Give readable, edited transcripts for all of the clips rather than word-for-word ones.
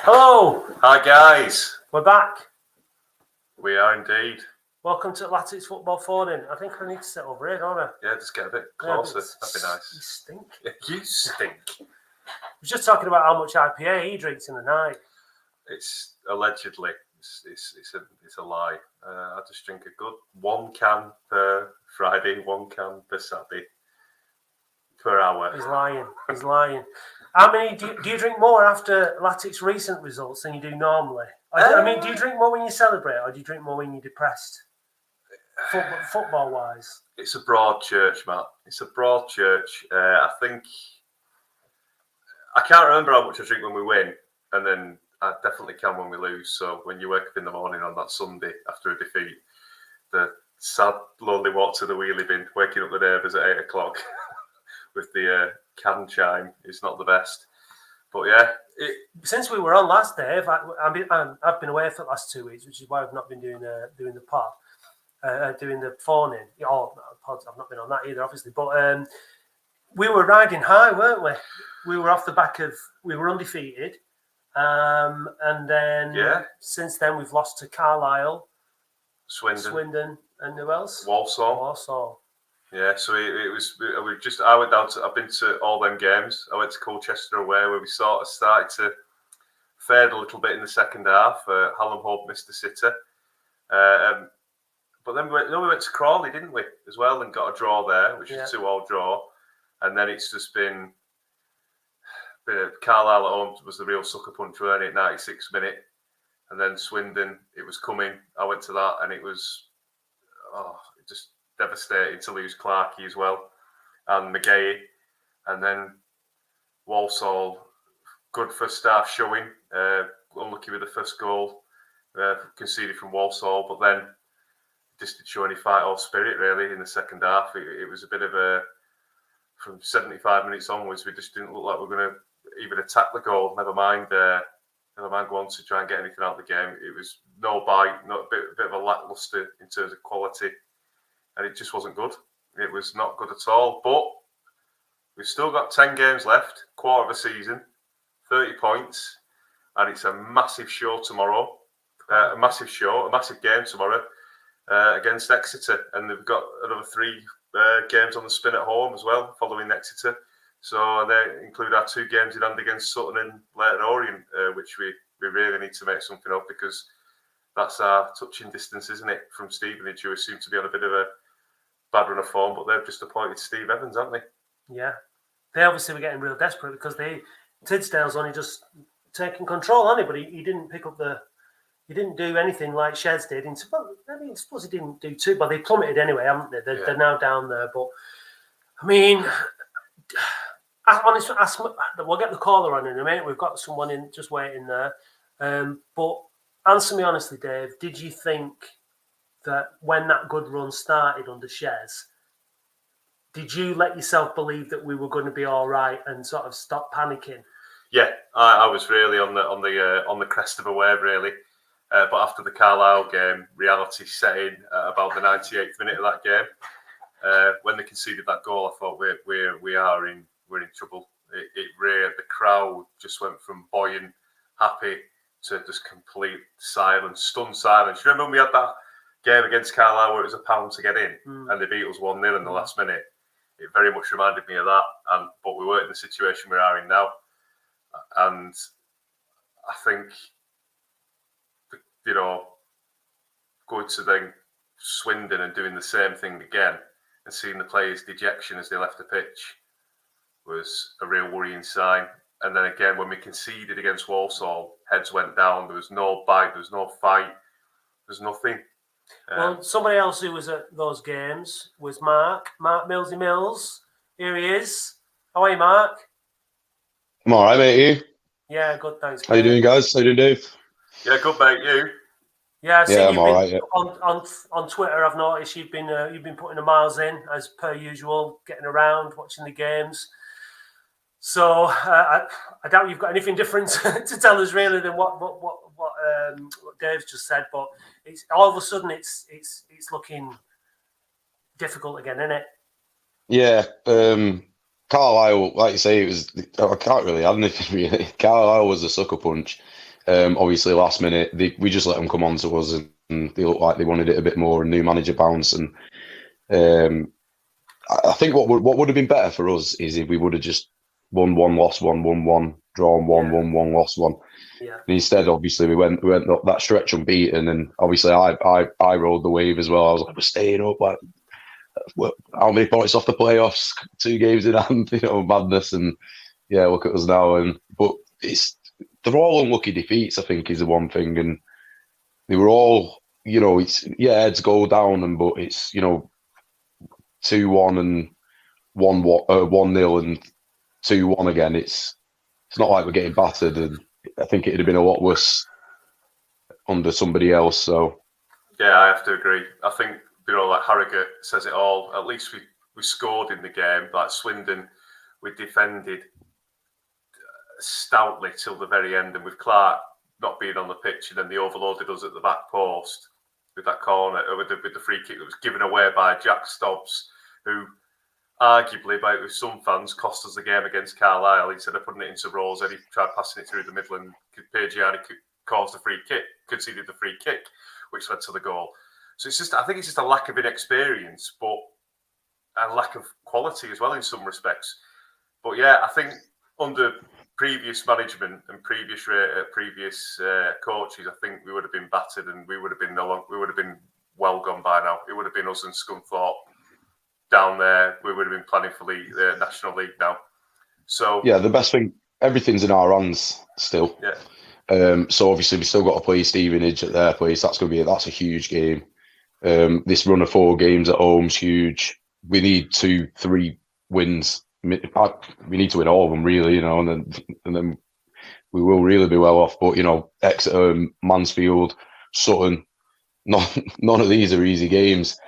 Hello, Hi guys, we're back. we are indeed. Welcome to Latics Football Phone-In. I think I need to sit over here, don't I? Yeah, just get a bit closer. Yeah, That'd be You nice. stink. You stink. I was just talking about how much IPA he drinks in a night. It's allegedly. It's a lie. I just drink a good 1 can per Friday, 1 can per Saturday per hour. He's lying. He's lying. How many do you drink more after Latics' recent results than you do normally? Do you drink more when you celebrate, or do you drink more when you're depressed? Football-wise, it's a broad church, Matt. It's a broad church. I think I can't remember how much I drink when we win, and then I definitely can when we lose. So when you wake up in the morning on that Sunday after a defeat, the sad, lonely walk to the wheelie bin, waking up the neighbours at 8 o'clock with the can chime is not the best. But yeah, since we were on last, Dave, I've been away for the last 2 weeks, which is why I've not been doing the pod. Doing the phone-in. Pods, I've not been on that either, obviously. But we were riding high, weren't we? We were off the back of... We were undefeated. And then since then, we've lost to Carlisle, Swindon, and who else? Walsall. Yeah, so it was... I went down to... I've been to all them games. I went to Colchester away, where we sort of started to fade a little bit in the second half. Hallam Hope missed the sitter. But then we went to Crawley, didn't we, as well, and got a draw there, which is a 2-2 draw. And then it's just been Carlisle at home was the real sucker punch, weren't it, 96th minute. And then Swindon, it was coming. I went to that, and it was just devastating to lose Clarkey as well, and McGahey. And then Walsall, good first half showing. Unlucky with the first goal, conceded from Walsall, but then just didn't show any fight or spirit really in the second half. It was a bit of a, from 75 minutes onwards, we just didn't look like we were going to even attack the goal. Never mind go on to try and get anything out of the game. It was no bite, not a bit of a lacklustre in terms of quality, and it just wasn't good. It was not good at all. But we've still got 10 games left, quarter of a season, 30 points, and it's a massive show tomorrow. A massive game tomorrow. Against Exeter, and they've got another 3 games on the spin at home as well, following Exeter. So they include our 2 games in hand against Sutton and Leyton Orient, which we really need to make something of, because that's our touching distance, isn't it, from Stevenage, who seem to be on a bit of a bad run of form, but they've just appointed Steve Evans, haven't they? Yeah. They obviously were getting real desperate because Tidsdale's only just taken control, hasn't he? But he didn't pick up He didn't do anything like Sheds did. I suppose he didn't do too, but they plummeted anyway, haven't they? They're now down there. But, I mean, honestly, we'll get the caller on in a minute. We've got someone just waiting there. But answer me honestly, Dave, did you think that when that good run started under Sheds, did you let yourself believe that we were going to be all right and sort of stop panicking? Yeah, I was really on the crest of a wave, really. But after the Carlisle game, reality set in about the 98th minute of that game. When they conceded that goal, I thought we're in trouble. The crowd just went from buoyant, happy to just complete silence, stunned silence. You remember when we had that game against Carlisle where it was £1 to get in, and they beat us 1-0 in the last minute? It very much reminded me of that. But we weren't in the situation we are in now, and I think, going to then Swindon and doing the same thing again and seeing the players' dejection as they left the pitch was a real worrying sign. And then again, when we conceded against Walsall, heads went down. There was no bite, there was no fight, there was nothing. Well, somebody else who was at those games was Mark Millsy Mills. Here he is. How are you, Mark? I'm all right, mate. You? Yeah, good, thanks. How you doing, guys? How you doing, Dave? Yeah, good, mate. You? Yeah, I see I'm all right. Yeah. On Twitter. I've noticed you've been putting the miles in as per usual, getting around, watching the games. So I doubt you've got anything different to tell us really than what Dave's just said. But it's all of a sudden it's looking difficult again, isn't it? Yeah. Carlisle, like you say, I can't really add anything really. Carlisle was a sucker punch. Obviously, last minute, we just let them come on to us, and they looked like they wanted it a bit more. And new manager bounce, and I think what would have been better for us is if we would have just won one, lost one, won one, drawn one, won one, lost one. Yeah. And instead, obviously, we went that stretch unbeaten, and obviously, I rode the wave as well. I was like, we're staying up. Like, how many points off the playoffs? 2 games in hand, madness. And yeah, look at us now. But they're all unlucky defeats, I think, is the one thing. And they were all, heads go down, but it's 2-1 and 1-0 and 2-1 again. It's not like we're getting battered, and I think it'd have been a lot worse under somebody else. So yeah, I have to agree. I think like Harrogate says it all. At least we scored in the game. Like Swindon, we defended stoutly till the very end, and with Clark not being on the pitch, and then they overloaded us at the back post with that corner, with the free kick that was given away by Jack Stobbs, who arguably, with some fans, cost us the game against Carlisle. Instead of putting it into Rose, Eddie tried passing it through the middle, and Pagiani caused the free kick, conceded the free kick, which led to the goal. So I think it's just a lack of inexperience, but a lack of quality as well in some respects. But yeah, I think under previous management and previous coaches, I think we would have been battered, and we would have been well gone by now. It would have been us and Scunthorpe down there. We would have been planning for the National League now. So yeah, the best thing, everything's in our hands still. Yeah. So obviously we still got to play Stevenage at their place. That's a huge game. This run of 4 games at home's huge. We need 2-3 wins. We need to win all of them, really, and then we will really be well off. But Exeter, Mansfield, Sutton, none of these are easy games.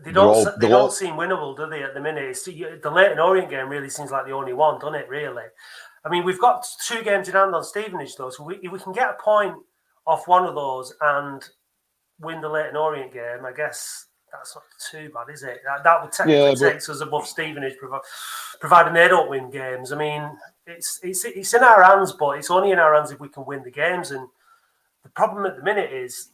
They don't seem winnable, do they? At the minute, the Leyton Orient game really seems like the only one, doesn't it? Really, I mean, we've got 2 games in hand on Stevenage, though. So if we can get a point off one of those and win the Leyton Orient game, I guess that's not too bad, is it? That would technically take us above Stevenage, providing they don't win games. I mean, it's in our hands, but it's only in our hands if we can win the games. And the problem at the minute is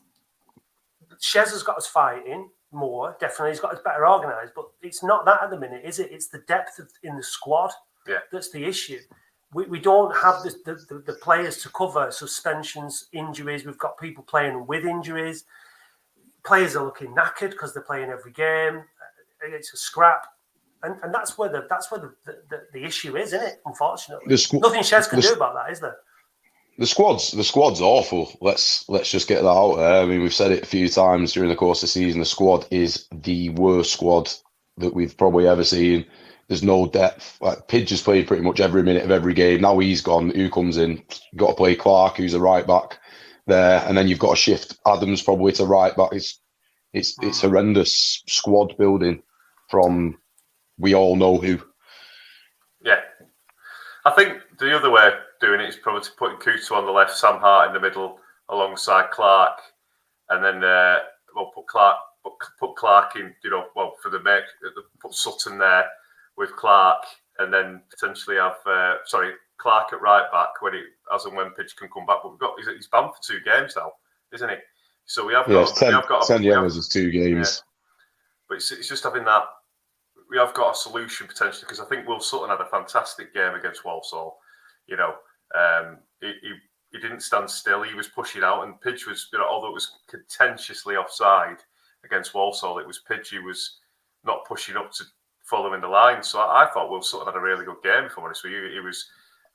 Shez has got us fighting more. Definitely, he's got us better organised, but it's not that at the minute, is it? It's the depth in the squad that's the issue. We don't have the players to cover suspensions, injuries. We've got people playing with injuries. Players are looking knackered because they're playing every game. It's a scrap, and that's where the issue is, isn't it? Unfortunately, nothing Shez can do about that, is there? The squad's awful. Let's just get that out there. I mean, we've said it a few times during the course of the season. The squad is the worst squad that we've probably ever seen. There's no depth. Like Pidge has played pretty much every minute of every game. Now he's gone. Who comes in? You've got to play Clark, who's a right back there, and then you've got to shift Adams probably to right back. It's horrendous squad building from we all know who. Yeah, I think the other way of doing it is probably putting Kuto on the left, Sam Hart in the middle alongside Clark, and then put Clark in. For the make, put Sutton there with Clark, and then potentially have Clark at right back when Pidge can come back. But he's banned for 2 games now, isn't he? So we have got 10 years is 2 games. Yeah. But it's just having that. We have got a solution potentially, because I think Will Sutton had a fantastic game against Walsall. He didn't stand still. He was pushing out, and Pidge was, although it was contentiously offside against Walsall, it was Pidge who was not pushing up to follow in the line. So I thought Will Sutton had a really good game, if I'm honest with you. He was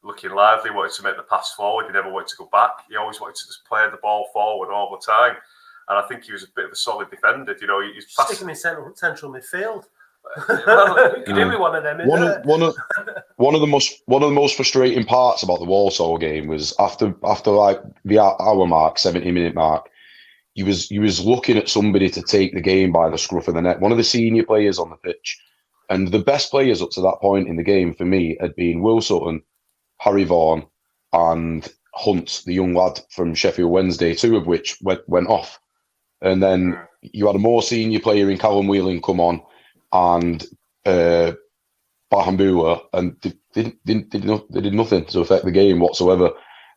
looking lively, wanted to make the pass forward. He never wanted to go back. He always wanted to just play the ball forward all the time. And I think he was a bit of a solid defender. He's stick him in central midfield. Well, you can do with one of them. One of the most frustrating parts about the Walsall game was after like the hour mark, 70-minute mark, he was looking at somebody to take the game by the scruff of the neck. One of the senior players on the pitch, and the best players up to that point in the game for me had been Will Sutton, Harry Vaughan, and Hunt, the young lad from Sheffield Wednesday, 2 of which went off. And then you had a more senior player in Callum Whelan come on, and Bahambula, and they did nothing to affect the game whatsoever.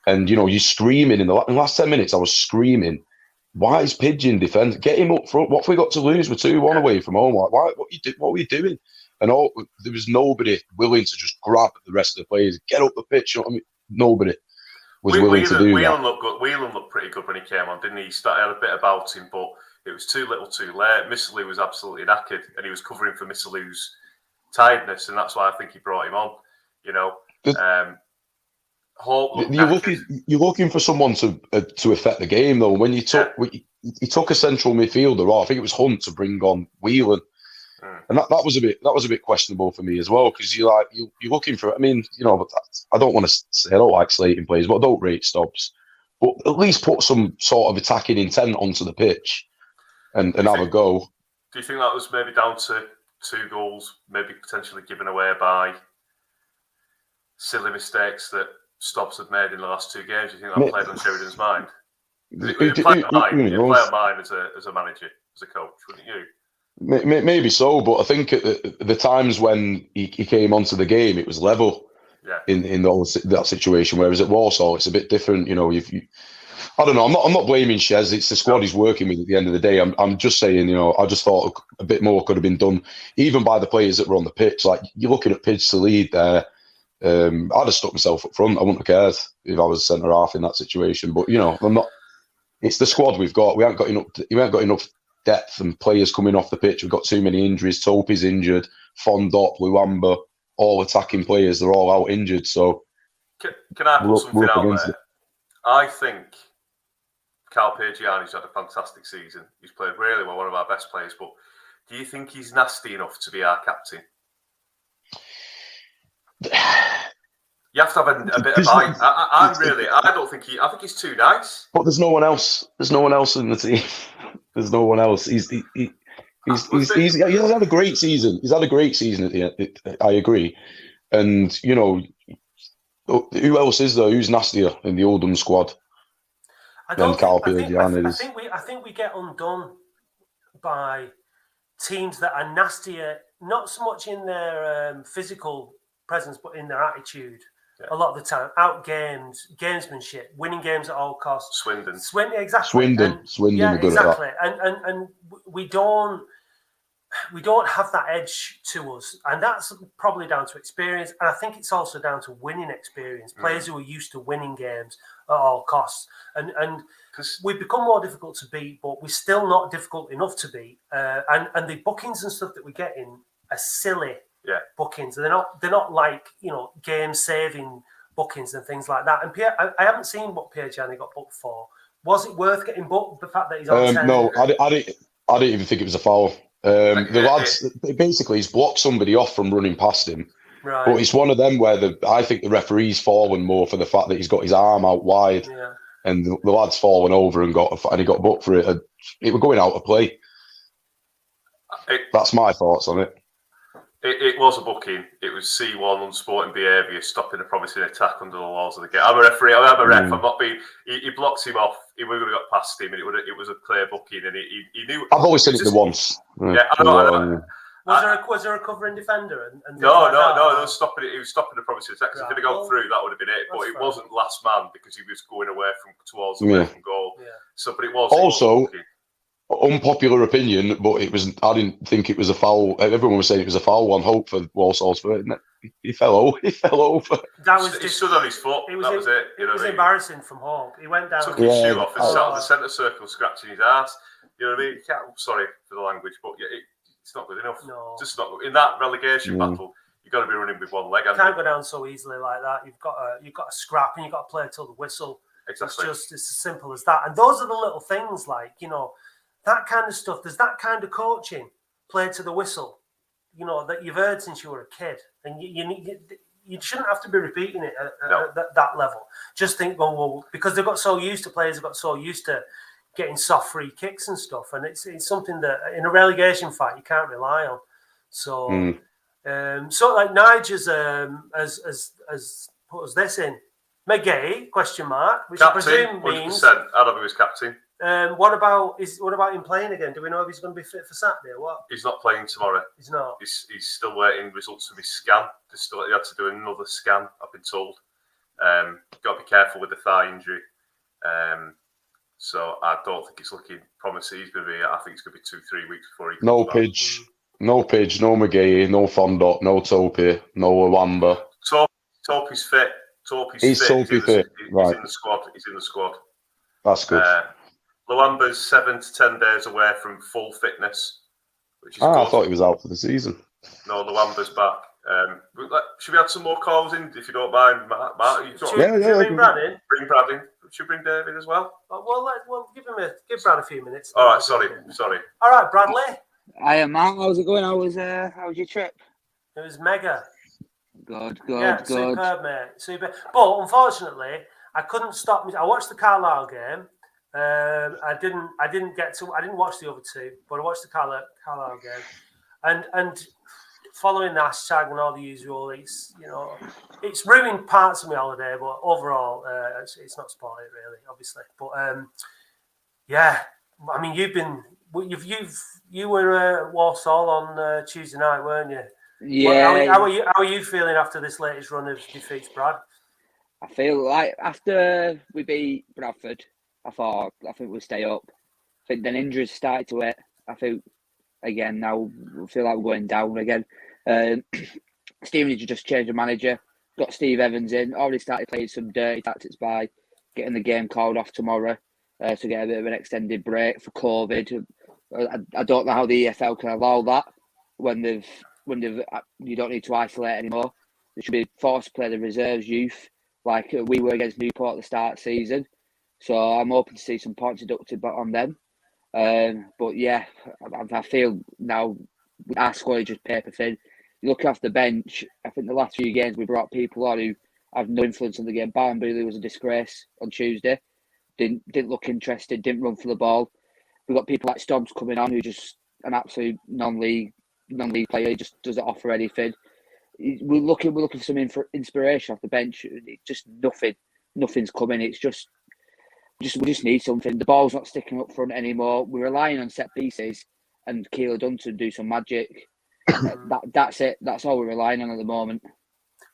And, you know, you're screaming in the last 10 minutes. I was screaming, why is Pigeon defend? Get him up front. What have we got to lose? We're 2-1 away from home. Like, why? What are you doing? And there was nobody willing to just grab the rest of the players, get up the pitch. You know what I mean? Nobody was willing to do Whelan that. looked good. Whelan looked pretty good when he came on, didn't he? He had a bit about him, but it was too little, too late. Missalou was absolutely knackered, and he was covering for Missalou's tiredness, and that's why I think he brought him on. You know, you're looking for someone to affect the game, though. When you took he took a central midfielder off, I think it was Hunt, to bring on Whelan, and that was a bit questionable for me as well, because you're looking for. I mean, you know, I don't want to say I don't like slating players, but I don't rate Stobbs. But at least put some sort of attacking intent onto the pitch and have a go. Do you think that was maybe down to 2 goals, maybe potentially given away by silly mistakes that Stobbs had made in the last 2 games? Do you think that played on Sheridan's mind? It played on mine as a manager, as a coach, wouldn't you? Maybe so, but I think at the times when he came onto the game, it was level. Yeah. In that situation, whereas at Walsall it's a bit different. You know, I don't know. I'm not blaming Shez. It's the squad he's working with at the end of the day. I'm just saying, you know, I just thought a bit more could have been done, even by the players that were on the pitch. Like, you're looking at Pidge to lead there. I'd have stuck myself up front. I wouldn't have cared if I was centre half in that situation. But, you know, I'm not. It's the squad we've got. We haven't got enough depth and players coming off the pitch. We've got too many injuries. Topi's injured. Fondop, Luamba, all attacking players. They're all out injured. So can I put something out there? I think Cal Pagiani's had a fantastic season. He's played really well, one of our best players. But do you think he's nasty enough to be our captain? You have to have a bit of bite. I don't think I think he's too nice. But there's no one else. There's no one else in the team. There's no one else. He's had a great season. He's had a great season at the end. I agree. And, you know, who else is there? Who's nastier in the Oldham squad than Cal Pagiani is? I think we get undone by teams that are nastier, not so much in their physical presence, but in their attitude. Yeah. A lot of the time, out games, gamesmanship, winning games at all costs. Swindon, exactly. Swindon, yeah, good exactly. At that. And we don't have that edge to us, and that's probably down to experience. And I think it's also down to winning experience. Players who are used to winning games at all costs, and we've become more difficult to beat, but we're still not difficult enough to beat. And the bookings and stuff that we get in are silly. Yeah, bookings. They're not like, you know, game saving bookings and things like that. And I haven't seen what Pagiani got booked for. Was it worth getting booked? The fact that he's on 10? No, I didn't even think it was a foul. The lads basically he's blocked somebody off from running past him. Right. But it's one of them where I think the referee's fallen more for the fact that he's got his arm out wide, and the lad's fallen over and he got booked for it. It was going out of play. That's my thoughts on it. It was a booking. It was C1, unsporting behaviour, stopping a promising attack under the laws of the game. I'm a referee. I'm a ref. I'm not being. He blocks him off. He would have got past him, and it was a clear booking. And he knew. I've always seen it once. Yeah, I know. Was there a covering defender? No. It was stopping. He was stopping the promising attack. If he'd have gone through, that would have been it. But it wasn't last man because he was going away towards goal. Yeah. So, but it was also. Unpopular opinion, but it was. I didn't think it was a foul. Everyone was saying it was a foul on Hope for Walsall's foot. He fell over. He stood on his foot. That was it. It was embarrassing from Hope. He went down. Took his shoe off and sat on the centre circle, scratching his ass. You know what I mean? Sorry for the language, but it's not good enough. No, just not good. In that relegation battle. You've got to be running with one leg. You can't go down so easily like that. You've got to scrap and you've got to play till the whistle. Exactly. It's as simple as that. And those are the little things, like, you know. That kind of stuff, there's that kind of coaching, play to the whistle, you know, that you've heard since you were a kid. And you shouldn't have to be repeating it at that level. Just think, well, because players have got so used to getting soft free kicks and stuff. And it's something that in a relegation fight, you can't rely on. So, so like Nige has put us this in. McGay, question mark, which captain, I presume means... 100%. I'd have him as captain. What about him playing again? Do we know if he's going to be fit for Saturday or what? He's not playing tomorrow. He's not. He's still waiting results from his scan. He had to do another scan, I've been told. Got to be careful with the thigh injury. So I don't think it's looking promising. He's going to be. I think it's going to be 2-3 weeks before he comes No back. Pidge, no McGee, no Fondot, no Topi, no Awamba. Topi's fit. He's Topi fit. Right. He's in the squad. That's good. Luamba's 7 to 10 days away from full fitness, which is good. I thought he was out for the season. No, Luamba's back. Should we add some more calls in, if you don't mind, Mark? Should we bring Brad in? Bring Brad in. Should we bring David as well? Well, give Brad a few minutes. All right, sorry. All right, Bradley. Hiya, Mark. How's it going? How was your trip? It was mega. Good. Superb, mate. Super. But unfortunately, I couldn't stop. I watched the Carlisle game. I didn't watch the other two, but I watched the Carlisle game, and following the hashtag and all the usual, it's ruined parts of my holiday, but overall, it's not spoiled it really, obviously. But yeah, I mean, you were at Walsall on Tuesday night, weren't you? Yeah. How are you feeling after this latest run of defeats, Brad? I feel like after we beat Bradford, I think we'll stay up. I think then injuries started to hit. I think again now we feel like we're going down again. Stevenage just changed the manager. Got Steve Evans in. Already started playing some dirty tactics by getting the game called off tomorrow to get a bit of an extended break for COVID. I don't know how the EFL can allow that when they've you don't need to isolate anymore. They should be forced to play the reserves youth like we were against Newport at the start of the season. So I'm hoping to see some points deducted on them. But yeah, I feel now our squad is just paper thin. You look off the bench, I think the last few games we brought people on who have no influence on the game. Barnbully was a disgrace on Tuesday. Didn't look interested, didn't run for the ball. We've got people like Stobbs coming on who just an absolute non-league player. He just doesn't offer anything. We're looking for some inspiration off the bench. It's just nothing's coming. It's just we just need something. The ball's not sticking up front anymore. We're relying on set pieces and Keeler Dunn to do some magic. That's it. That's all we're relying on at the moment.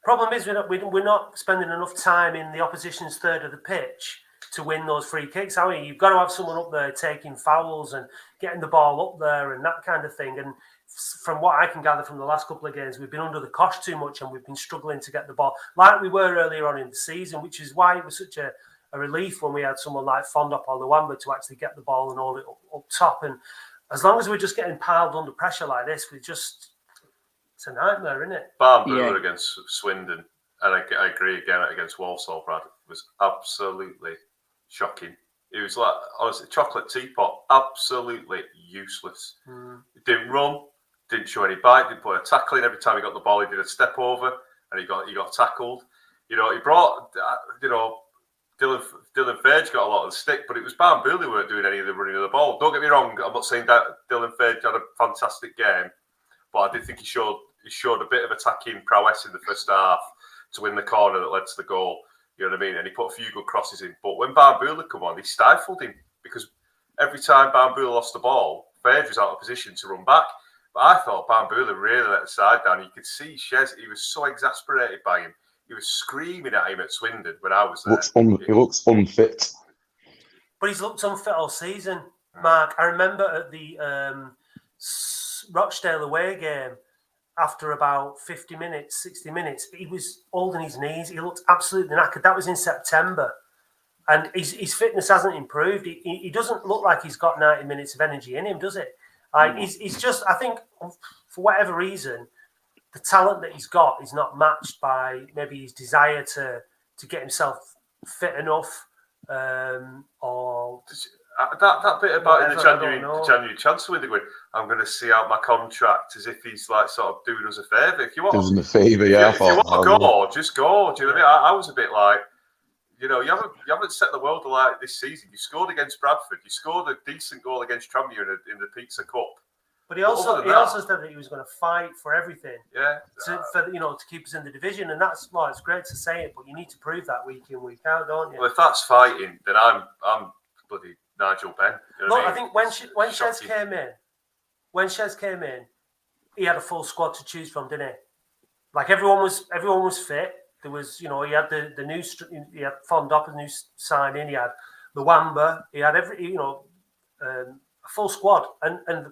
Problem is we're not spending enough time in the opposition's third of the pitch to win those free kicks, are we? You've got to have someone up there taking fouls and getting the ball up there and that kind of thing. And from what I can gather from the last couple of games, we've been under the cosh too much and we've been struggling to get the ball like we were earlier on in the season, which is why it was such a relief when we had someone like Fondop or Luamba to actually get the ball and hold it up top. And as long as we're just getting piled under pressure like this, it's a nightmare, isn't it? Barnbully against Swindon, and I agree again against Walsall, Brad, was absolutely shocking. It was like, honestly, chocolate teapot, absolutely useless. He didn't run, didn't show any bite, didn't put a tackle in. Every time he got the ball, he did a step over, and he got tackled. He brought, Dylan Fage got a lot of the stick, but it was Barnbully who weren't doing any of the running of the ball. Don't get me wrong, I'm not saying that Dylan Fage had a fantastic game, but I did think he showed a bit of attacking prowess in the first half to win the corner that led to the goal. You know what I mean? And he put a few good crosses in. But when Barnbully come on, he stifled him because every time Barnbully lost the ball, Fage was out of position to run back. But I thought Barnbully really let the side down. You could see Shez, he was so exasperated by him. He was screaming at him at Swindon when I was there. He looks unfit. But he's looked unfit all season, Mark. I remember at the Rochdale away game, after about 50 minutes, 60 minutes, he was holding his knees. He looked absolutely knackered. That was in September. And his fitness hasn't improved. He doesn't look like he's got 90 minutes of energy in him, does it? He's just, I think, for whatever reason, the talent that he's got is not matched by maybe his desire to get himself fit enough or... That bit about in the January transfer window, going, I'm going to see out my contract as if he's like sort of doing us a favour. If you want, doing a favour, yeah. If you want to go, just go. Do you know what I mean? I was a bit like, you haven't set the world alight this season. You scored against Bradford. You scored a decent goal against Tranmere in the Pizza Cup. But he also said that he was going to fight for everything. Yeah. To keep us in the division, and that's it's great to say it, but you need to prove that week in, week out, don't you? Well, if that's fighting, then I'm bloody Nigel Benn. You know Look, I think when Shez came in, he had a full squad to choose from, didn't he? Like everyone was fit. There was, you know, he had the new, he had Fondop, a new signing. He had Luamba. He had a full squad, and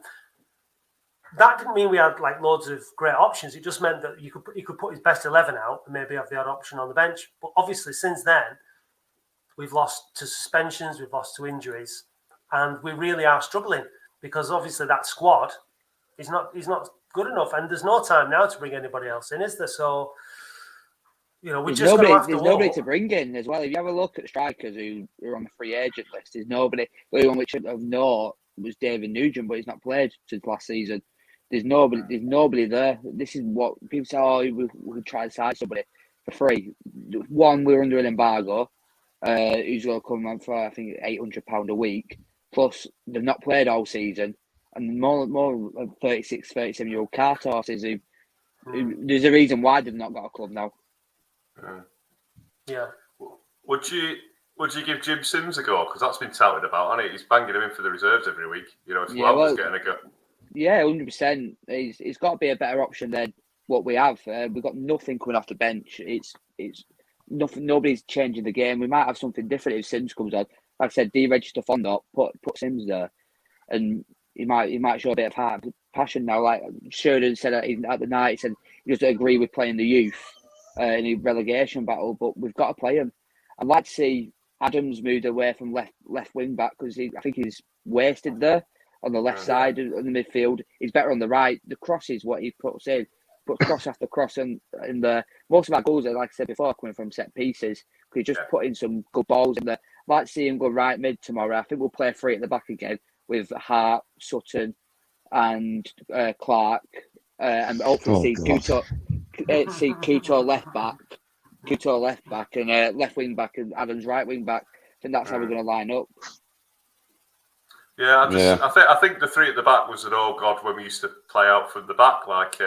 that didn't mean we had like loads of great options. It just meant that he could put his best 11 out and maybe have the odd option on the bench. But obviously, since then, we've lost to suspensions, we've lost to injuries, and we really are struggling because obviously that squad is not good enough, and there's no time now to bring anybody else in, is there? So, you know, we're just going to have to There's nobody to bring in as well. If you have a look at strikers who are on the free agent list, there's nobody. The only one which of note was David Nugent, but he's not played since last season. There's nobody there. This is what people say. Oh, we try to sign somebody for free. One, we're under an embargo. Who's going to come on for I think £800 a week. Plus, they've not played all season, and more 36, 37-year-old cart horses who there's a reason why they've not got a club now. Yeah. Would you give Jim Sims a go? Because that's been touted about, hasn't it? He's banging him in for the reserves every week. You know, if Lambert's getting a go. Yeah, 100%. It's got to be a better option than what we have. We've got nothing coming off the bench. It's nothing. Nobody's changing the game. We might have something different if Sims comes on. Like I said, deregister Fondop, put Sims there, and he might show a bit of passion now. Like Sheridan said at the night, he said he doesn't agree with playing the youth in a relegation battle, but we've got to play him. I'd like to see Adams moved away from left wing back because I think he's wasted there. On the left side of the midfield, he's better on the right. The cross is what he puts in, puts cross after cross, and most of our goals are, like I said before, coming from set pieces. Could just put in some good balls in there. I'd like to see him go right mid tomorrow. I think we'll play three at the back again with Hart, Sutton, and Clark, and hopefully see Kuto left back, and left wing back, and Adams right wing back. I think that's how we're going to line up. Yeah, I think the three at the back was an oh god when we used to play out from the back like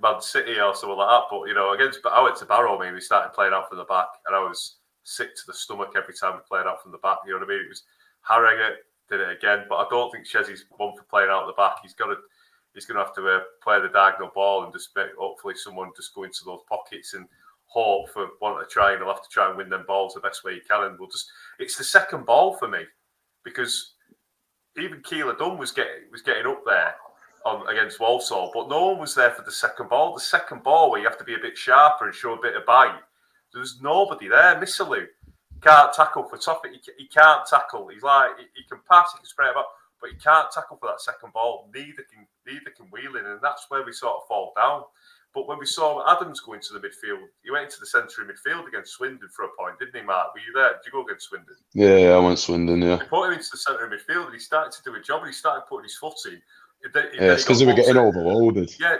Man City or something like that. But you know, I went to Barrow, we started playing out from the back, and I was sick to the stomach every time we played out from the back. You know what I mean? It was Harringer did it again, but I don't think Chezzy's one for playing out the back. He's going to have to play the diagonal ball and just hopefully someone just go into those pockets and hope for one to try, and he'll have to try and win them balls the best way he can. And it's the second ball for me. Because even Keeler Dunn was getting up there against Walsall, but no one was there for the second ball. The second ball where you have to be a bit sharper and show a bit of bite. There's nobody there. Missalou can't tackle for top. He can't tackle. He's like he can pass, he can spray about, but he can't tackle for that second ball. Neither can Whelan, and that's where we sort of fall down. But when we saw Adams go into the midfield, he went into the centre of midfield against Swindon for a point, didn't he, Mark? Were you there? Did you go against Swindon? Yeah, I went Swindon, yeah. He put him into the centre of midfield and he started to do a job and he started putting his foot in. It's because they were getting overloaded. Yeah,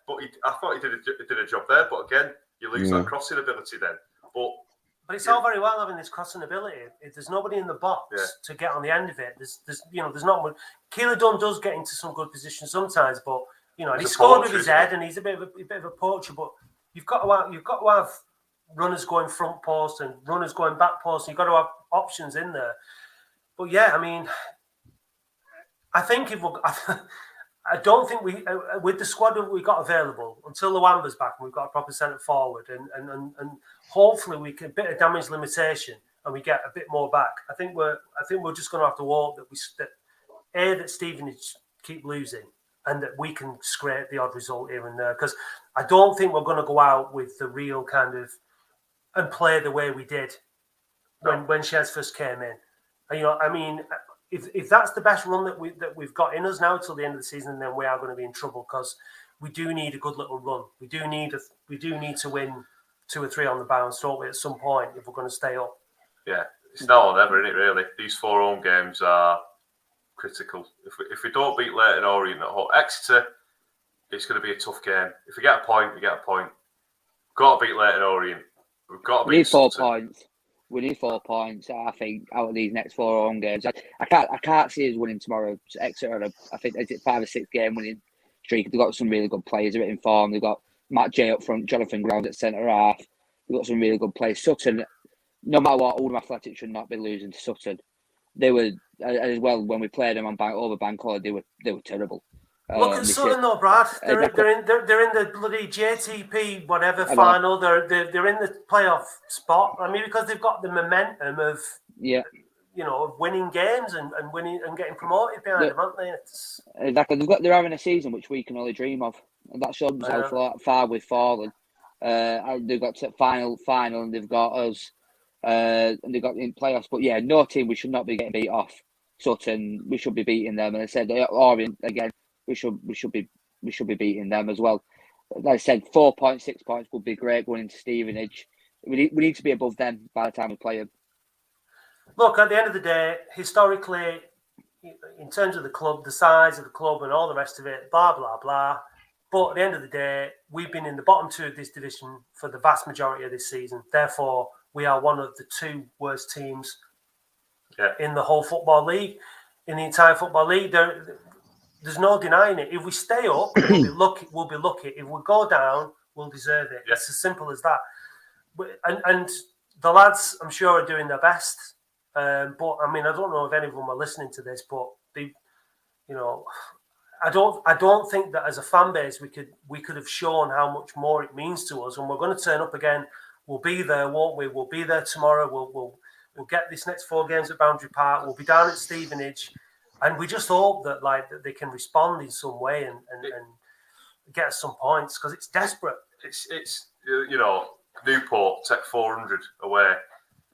but I thought he did a job there. But again, you lose that crossing ability then. But it's all very well having this crossing ability. If there's nobody in the box to get on the end of it, there's not much. Keeler Dunn does get into some good positions sometimes, but you know, he scored with his head, and he's a bit of a poacher. But you've got to have runners going front post and runners going back post. You've got to have options in there. But yeah, I mean, I think I don't think we with the squad that we got available until Luamba's back and we've got a proper centre forward and hopefully we can bit of damage limitation and we get a bit more back. I think we're just going to have to hope that Stevenage keep losing. And that we can scrape the odd result here and there. Because I don't think we're going to go out with the real kind of and play the way we did when Shez first came in. And, you know, I mean, if that's the best run that we've got in us now till the end of the season, then we are going to be in trouble because we do need a good little run. We do need to win 2 or 3 on the bounce, don't we? At some point, if we're going to stay up. Yeah, it's now or never, isn't it? Really, these 4 home games are critical. If we don't beat Leyton Orient at home, Exeter, it's going to be a tough game. If we get a point, we get a point. We've got to beat Leyton Orient. We've got to beat Sutton. 4 points. We need 4 points. I think out of these next 4 home games, I can't see us winning tomorrow. Exeter, I think is it 5 or 6 game winning streak. They've got some really good players. They're in form. They've got Matt J up front, Jonathan Ground at centre half. They've got some really good players. Sutton, no matter what, Oldham Athletic should not be losing to Sutton. They were as well when we played them on over bank holiday. They were terrible. Look at Sutton though, Brad. They're in the bloody JTP whatever final. They're in the playoff spot. I mean, because they've got the momentum of of winning games and winning and getting promoted behind them, aren't they? Exactly. They're having a season which we can only dream of, and that shows how far we've fallen. They've got to final, and they've got us, and they've got in playoffs. But yeah, no team we should not be getting beat off. Sutton, we should be beating them, and I said Orient again. We should be beating them as well. Like I said, 4 points, 6 points would be great going into Stevenage. We need to be above them by the time we play them. Look, at the end of the day, historically, in terms of the club, the size of the club, and all the rest of it, blah blah blah. But at the end of the day, we've been in the bottom 2 of this division for the vast majority of this season. Therefore, we are one of the 2 worst teams in the whole football league, in the entire football league. There's no denying it. If we stay up, we'll be lucky. If we go down, we'll deserve it. It's as simple as that. And the lads, I'm sure, are doing their best. But I mean, I don't know if any of them are listening to this, but I don't think that as a fan base we could have shown how much more it means to us. And we're going to turn up again. We'll be there, won't we? We'll be there tomorrow. We'll get this next 4 games at Boundary Park. We'll be down at Stevenage. And we just hope that that they can respond in some way and get us some points, because it's desperate. It's Newport take 400 away,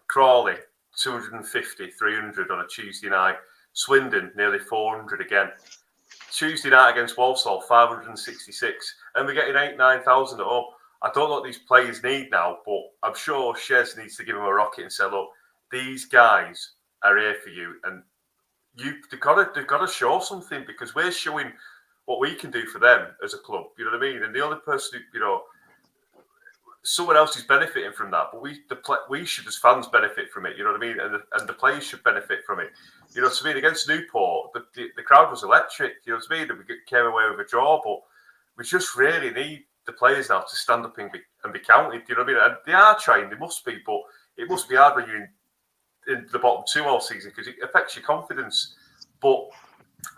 Crawley 250, 300 on a Tuesday night, Swindon nearly 400 again. Tuesday night against Walsall 566, and we're getting 8,000-9,000 at home. I don't know what these players need now, but I'm sure Shez needs to give them a rocket and say, look, these guys are here for you, and they've got to show something, because we're showing what we can do for them as a club. You know what I mean? And the only person who, someone else is benefiting from that, but we should as fans benefit from it. You know what I mean? And the players should benefit from it. You know what I mean? Against Newport, the crowd was electric. You know what I mean? And we came away with a draw, but we just really need the players now to stand up and be counted. You know what I mean? And they are trying. They must be, but it must be hard when you're in the bottom 2 all season, because it affects your confidence. But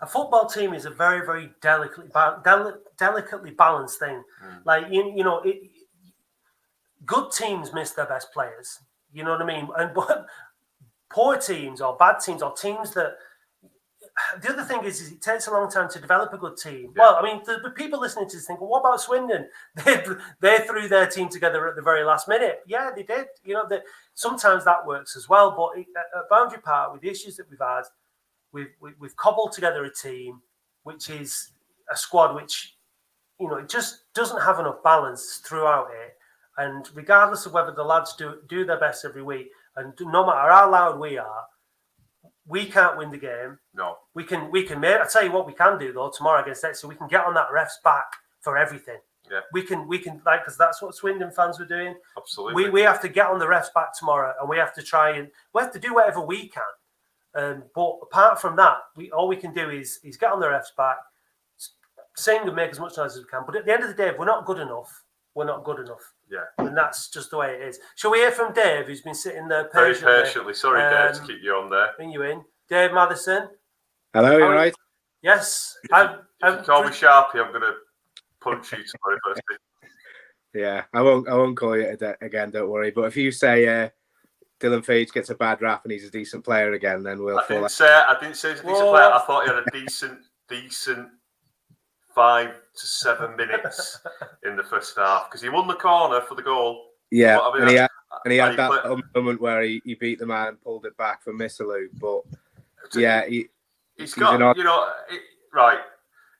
a football team is a very, very delicately balanced thing. Like good teams miss their best players. You know what I mean? But poor teams or bad teams or teams that. The other thing is it takes a long time to develop a good team. Yeah. Well, I mean, the people listening to this think, well, what about Swindon? They threw their team together at the very last minute. Yeah, they did. Sometimes that works as well. But at Boundary Park, with the issues that we've had, we've cobbled together a team, which is a squad which, it just doesn't have enough balance throughout it. And regardless of whether the lads do their best every week, and no matter how loud we are, we can't win the game. No. We can I tell you what we can do though tomorrow against Exeter. We can get on that ref's back for everything. Yeah. We can because that's what Swindon fans were doing. Absolutely. We have to get on the ref's back tomorrow, and we have to try and we have to do whatever we can. But apart from that, all we can do is get on the ref's back, sing and make as much noise as we can. But at the end of the day, if we're not good enough, we're not good enough. Yeah. And that's just the way it is. Shall we hear from Dave, who's been sitting there very patiently? Sorry, Dave, to keep you on there. Bring you in. Dave Matheson. Hello, you all right? Yes. If you call me Sharpie, I'm going to punch you tomorrow, firstly. Yeah, I won't call you again, don't worry. But if you say Dylan Feeds gets a bad rap and he's a decent player again, then we'll I didn't say he's a decent player. I thought he had a decent 5 to 7 minutes in the first half, because he won the corner for the goal. Yeah, and he had that moment where he beat the man and pulled it back for Missalou. But yeah, he's got right.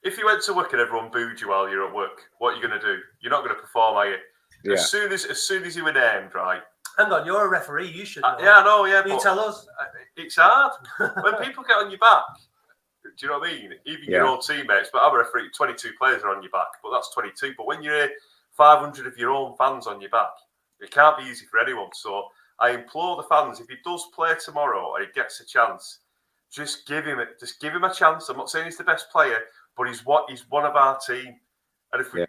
If you went to work and everyone booed you while you're at work, what are you going to do? You're not going to perform, are you? Yeah. As soon as you were named, right? Hang on, you're a referee. You should know. Yeah, I know. Yeah, you tell us. It's hard when people get on your back. Do you know what I mean? Even your own teammates. But I'm a referee. 22 players are on your back, but that's 22. But when you're 500 of your own fans on your back, it can't be easy for anyone. So I implore the fans, if he does play tomorrow or he gets a chance, just give him a chance. I'm not saying he's the best player, but he's one of our team. And if we've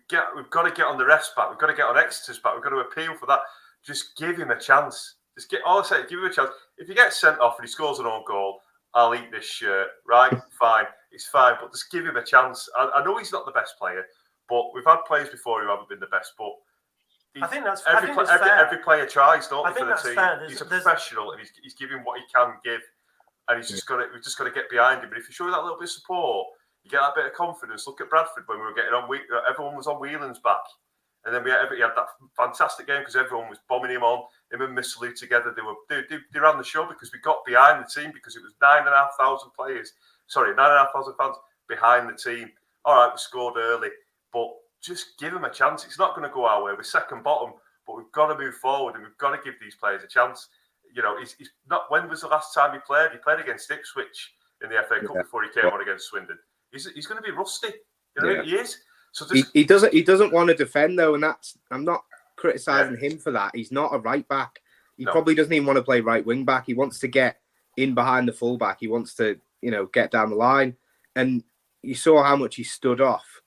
got to get on the refs back, we've got to get on Exeter's back, we've got to appeal for that. Just give him a chance. Give him a chance. If he gets sent off and he scores an own goal, I'll eat this shirt, right? Fine. it's fine, but just give him a chance. I know he's not the best player, but we've had players before who haven't been the best. But I think that's every player tries, don't they, for the team? Fair. He's a professional, and he's giving what he can give, and we've just got to get behind him. But if you show that little bit of support, you get that bit of confidence. Look at Bradford when we were getting on. Everyone was on Whelan's back, and then he had that fantastic game because everyone was bombing him on. Him and Missalou together, they ran the show because we got behind the team because it was 9,500 players. Sorry, 9,500 fans behind the team. All right, we scored early, but just give him a chance. It's not going to go our way. We're second bottom, but we've got to move forward and we've got to give these players a chance. You know, he's not. When was the last time he played? He played against Ipswich in the FA Cup before he came on against Swindon. He's going to be rusty. You know, he is. So he doesn't want to defend though, and I'm not criticising him for that. He's not a right back. He probably doesn't even want to play right wing back. He wants to get in behind the full back. He wants to, get down the line. And you saw how much he stood off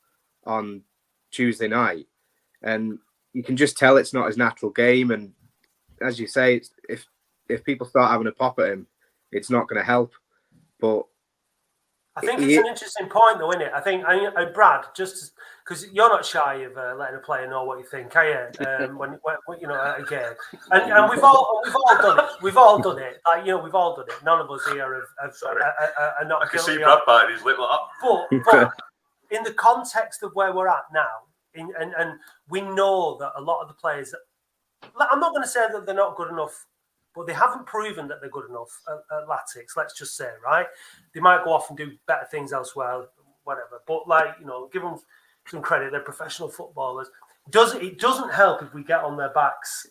on Tuesday night, and you can just tell it's not his natural game. And as you say, if people start having a pop at him, it's not going to help. But I think it's an interesting point, though, isn't it? I think, Brad, just because you're not shy of letting a player know what you think, are you? When at a game, and we've all done it. We've all done it. We've all done it. None of us here are not. I can see Brad biting his lip like that. But in the context of where we're at now, and we know that a lot of the players, I'm not going to say that they're not good enough. But they haven't proven that they're good enough at Latics, let's just say, right? They might go off and do better things elsewhere, whatever. But, give them some credit. They're professional footballers. It doesn't help if we get on their backs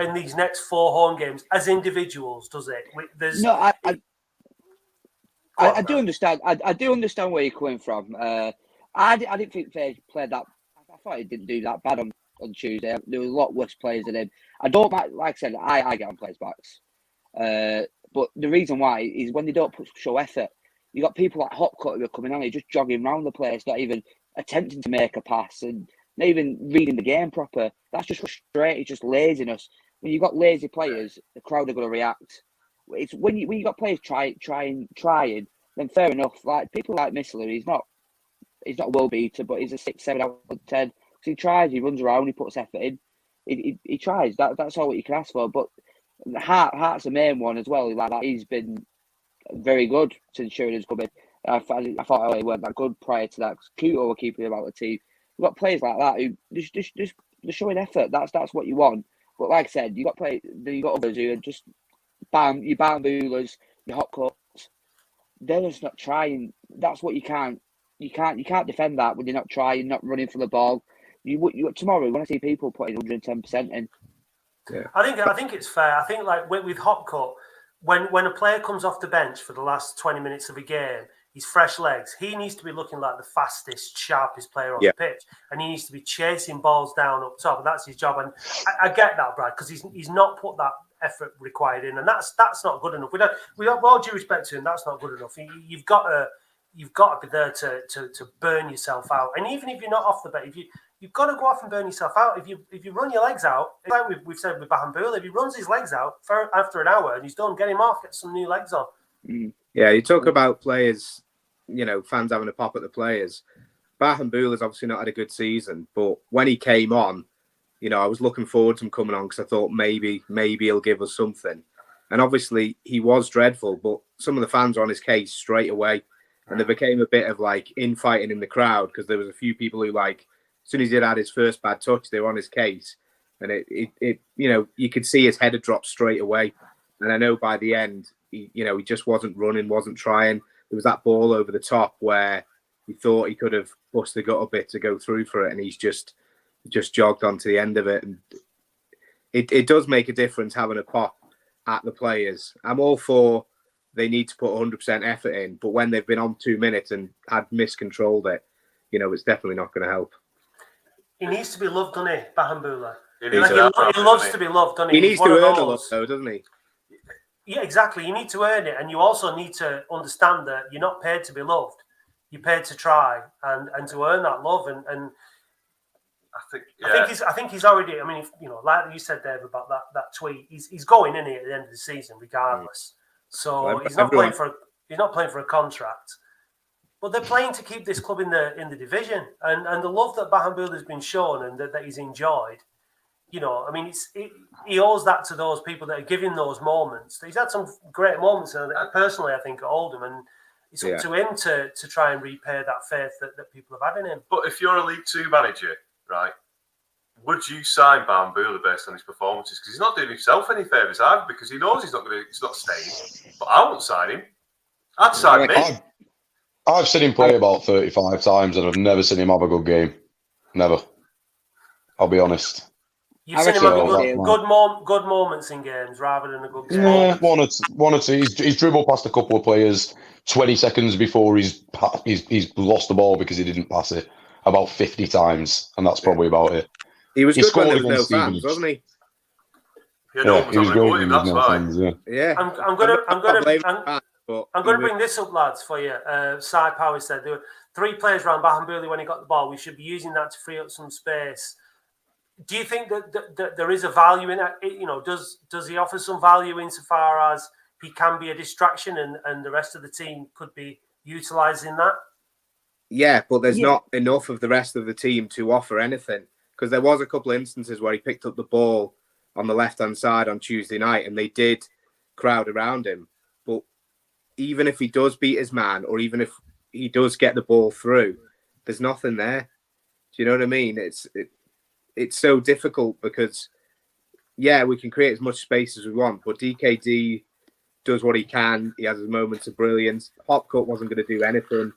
in these next 4 home games as individuals, does it? I do understand. I do understand where you're coming from. I didn't think they played that. I thought he didn't do that bad on Tuesday. There were a lot worse players than him. I don't like I said, I get on players' backs. But the reason why is when they don't show effort. You got people like Hopcutt who are coming on, just jogging around the place, not even attempting to make a pass and not even reading the game proper. That's just frustrating, it's just laziness. When you've got lazy players, the crowd are going to react. It's when you got players trying, then fair enough. Like people like Missalou, he's not a world beater, but he's a 6, 7 out of 10. So he tries, he runs around, he puts effort in. He tries. That's all what you can ask for. But Hart's the main one as well. Like that, he's been very good since Sheridan's come in. I thought he weren't that good prior to that. Kuto were keeping him out of the team. We've got players like that who just they're showing effort. That's what you want. But like I said, you got others who are just your bamboolers, your Hopcutts. They're just not trying. That's what you can't defend that when you're not trying, not running for the ball. You tomorrow when I see people putting 110% in. Yeah. I think it's fair. I think like with Hopcutt, when a player comes off the bench for the last 20 minutes of a game, he's fresh legs. He needs to be looking like the fastest, sharpest player on the pitch, and he needs to be chasing balls down up top. And that's his job. And I get that, Brad, because he's not put that effort required in, and that's not good enough. We have all due respect to him. That's not good enough. You've got to be there to burn yourself out. And even if you're not off the bench, you've got to go off and burn yourself out. If you run your legs out, like we've said with Bahambula, if he runs his legs out after an hour and he's done, get him off, get some new legs on. Yeah, you talk about players, fans having a pop at the players. Bahambula's obviously not had a good season, but when he came on, I was looking forward to him coming on because I thought maybe he'll give us something. And obviously he was dreadful, but some of the fans were on his case straight away. And there became a bit of like infighting in the crowd because there was a few people who as soon as he had his first bad touch, they were on his case. And it you could see his head had dropped straight away. And I know by the end, he just wasn't running, wasn't trying. There was that ball over the top where he thought he could have bust the gut a bit to go through for it. And he's just jogged onto the end of it. And it does make a difference having a pop at the players. I'm all for they need to put 100% effort in. But when they've been on 2 minutes and had miscontrolled it, it's definitely not going to help. He needs to be loved, doesn't he, Bahambula? He loves to be loved, doesn't he? He needs to earn the love, though, doesn't he? Yeah, exactly. You need to earn it, and you also need to understand that you're not paid to be loved. You're paid to try and to earn that love. And I think he's already. I mean, like you said, Dave, about that tweet, he's going in at the end of the season, regardless. So he's not playing for a contract. But they're playing to keep this club in the division, and the love that Bahambula has been shown and that he's enjoyed. You know, I mean, he owes that to those people that are giving those moments. He's had some great moments, and personally, I think at Oldham, and it's up to him to try and repay that faith that people have had in him. But if you're a League Two manager, right, would you sign Bahambula based on his performances? Because he's not doing himself any favours either, because he knows he's not staying. But I won't sign him. I'd sign me. I've seen him play about 35 times, and I've never seen him have a good game. Never. I'll be honest. You've seen him have good moments in games rather than a good game. Yeah, one or two. He's dribbled past a couple of players 20 seconds before he's lost the ball because he didn't pass it about 50 times, and that's probably about it. He was good when there was no fans, wasn't he? Yeah, he was good. That's right. Yeah. I'm going to bring this up, lads, for you. Cy Power said there were 3 players around Bahambuli when he got the ball. We should be using that to free up some space. Do you think that there is a value in that? You know, does he offer some value insofar as he can be a distraction and the rest of the team could be utilising that? Yeah, but there's not enough of the rest of the team to offer anything, because there was a couple of instances where he picked up the ball on the left-hand side on Tuesday night and they did crowd around him. But even if he does beat his man, or even if he does get the ball through, there's nothing there. Do you know what I mean? It's so difficult because, we can create as much space as we want, but DKD does what he can. He has his moments of brilliance. Hopcutt wasn't going to do anything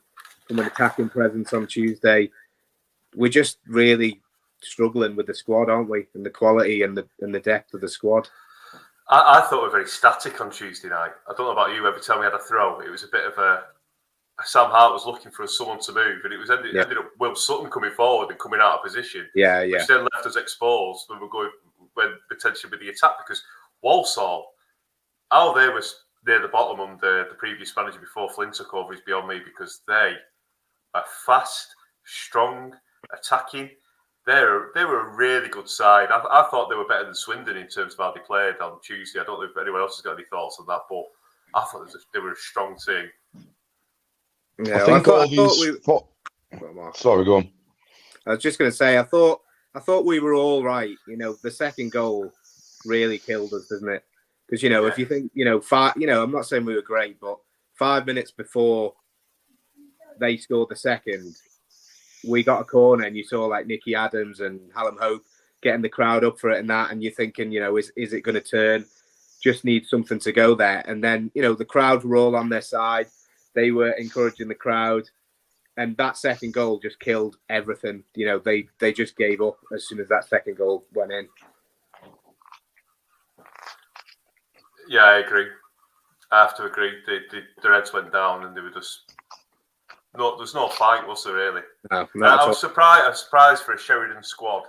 from an attacking presence on Tuesday. We're just really struggling with the squad, aren't we? And the quality and the depth of the squad. I thought we were very static on Tuesday night. I don't know about you. Every time we had a throw, it was a bit of Sam Hart was looking for someone to move, and it was ended up Will Sutton coming forward and coming out of position. Which then left us exposed when potentially with the attack, because Walsall, how they were near the bottom under the previous manager before Flynn took over is beyond me, because they are fast, strong, attacking. They were a really good side. I thought they were better than Swindon in terms of how they played on Tuesday. I don't know if anyone else has got any thoughts on that, but I thought they were a strong team. Yeah, I think Sorry, go on. I was just going to say, I thought we were all right. You know, the second goal really killed us, doesn't it? Because if you think, I'm not saying we were great, but 5 minutes before they scored the second, we got a corner, and you saw like Nicky Adams and Hallam Hope getting the crowd up for it and that, and you're thinking, is it going to turn? Just need something to go there, and then the crowd were all on their side. They were encouraging the crowd, and that second goal just killed everything. They just gave up as soon as that second goal went in. Yeah, I agree. I have to agree. Their heads went down, and they were just there's no fight, was there really? No, I was surprised for a Sheridan squad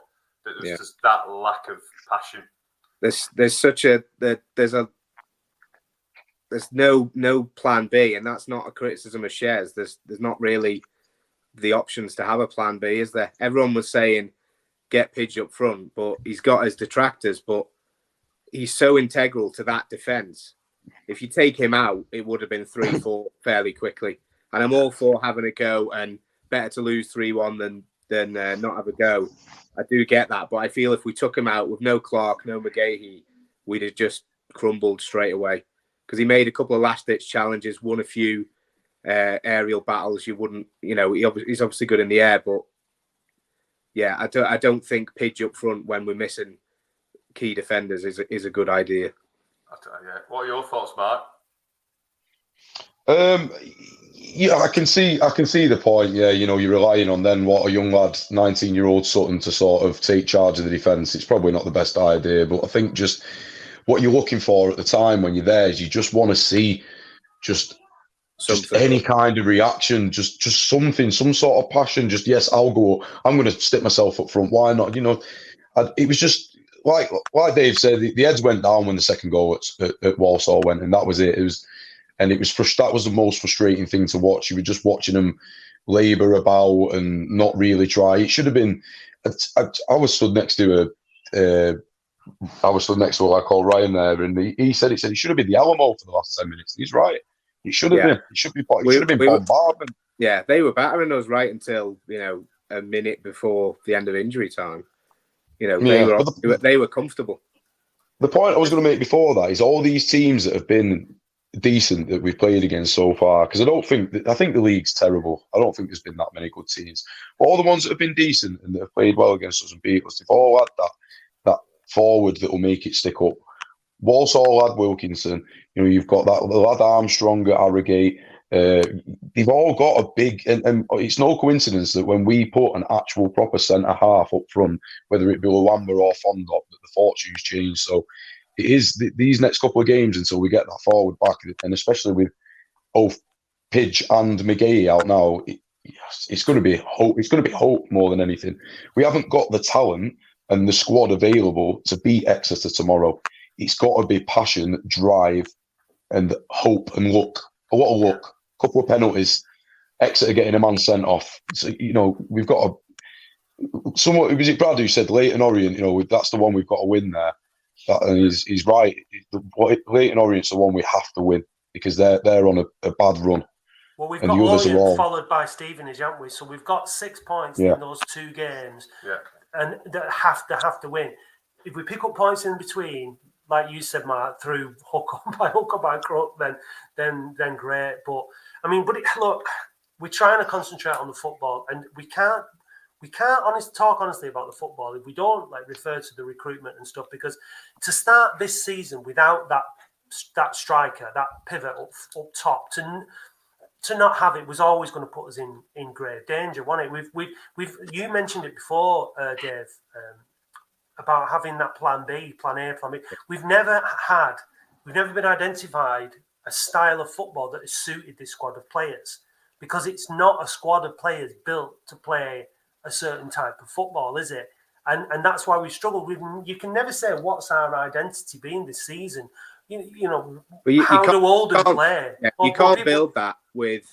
that there's just that lack of passion. There's no plan B, and that's not a criticism of Shares. There's not really the options to have a plan B, is there? Everyone was saying get Pidge up front, but he's got his detractors, but he's so integral to that defence. If you take him out, it would have been 3-4 fairly quickly. And I'm all for having a go, and better to lose 3-1 than not have a go. I do get that, but I feel if we took him out with no Clark, no McGahey, we'd have just crumbled straight away. Because he made a couple of last-ditch challenges, won a few aerial battles. You wouldn't, he's obviously good in the air, but I don't think Pidge up front when we're missing key defenders is a good idea. What are your thoughts, Mark? I can see the point. Yeah, you're relying on then a young lad, 19-year-old Sutton, to sort of take charge of the defence. It's probably not the best idea, but I think just what you're looking for at the time when you're there is you just want to see just any kind of reaction, just something, some sort of passion. Just yes, I'll go. I'm going to stick myself up front. Why not? It was just like Dave said. The heads went down when the second goal at Walsall went, and that was it. That was the most frustrating thing to watch. You were just watching them labour about and not really try. It should have been. I was stood next to I was stood next to what I call Ryan there, and he said it should have been the Alamo for the last 10 minutes. He's right. It should have been. It should be. It should have been bombardment. Yeah, they were battering us right until a minute before the end of injury time. They were comfortable. The point I was going to make before that is all these teams that have been decent that we've played against so far, because I think the league's terrible. I don't think there's been that many good teams. But all the ones that have been decent and that have played well against us and beat us, they've all had that forward that will make it stick up. Walsall had Wilkinson. You've got that lad Armstrong at Harrogate. They've all got a big, and it's no coincidence that when we put an actual proper centre half up front, whether it be Luamba or Fondop, that the fortunes change. So it is these next couple of games until we get that forward back, and especially with both Pidge and McGahey out now, it's going to be hope. It's going to be hope more than anything. We haven't got the talent and the squad available to beat Exeter tomorrow. It's got to be passion, drive, and hope and luck. A lot of luck. A couple of penalties. Exeter getting a man sent off. So, we've got someone. Was it Brad who said Leyton Orient? That's the one we've got to win there. And he's right. Leyton Orient's the one we have to win because they're on a bad run. Well, we've got Orient followed by Stevenage, haven't we? So we've got 6 points in those 2 games, and that have to win. If we pick up points in between, like you said, Mark, through hook or by crook, then great. But look, we're trying to concentrate on the football, and we can't talk honestly about the football if we don't refer to the recruitment and stuff. Because to start this season without that striker, that pivot up top, to not have it was always going to put us in grave danger, wasn't it? You mentioned it before, Dave. About having that plan B, plan A, plan B. We've never been identified a style of football that has suited this squad of players, because it's not a squad of players built to play a certain type of football, is it? And that's why we struggle. You can never say what's our identity been this season. How do Oldham play? Yeah, you can't build that with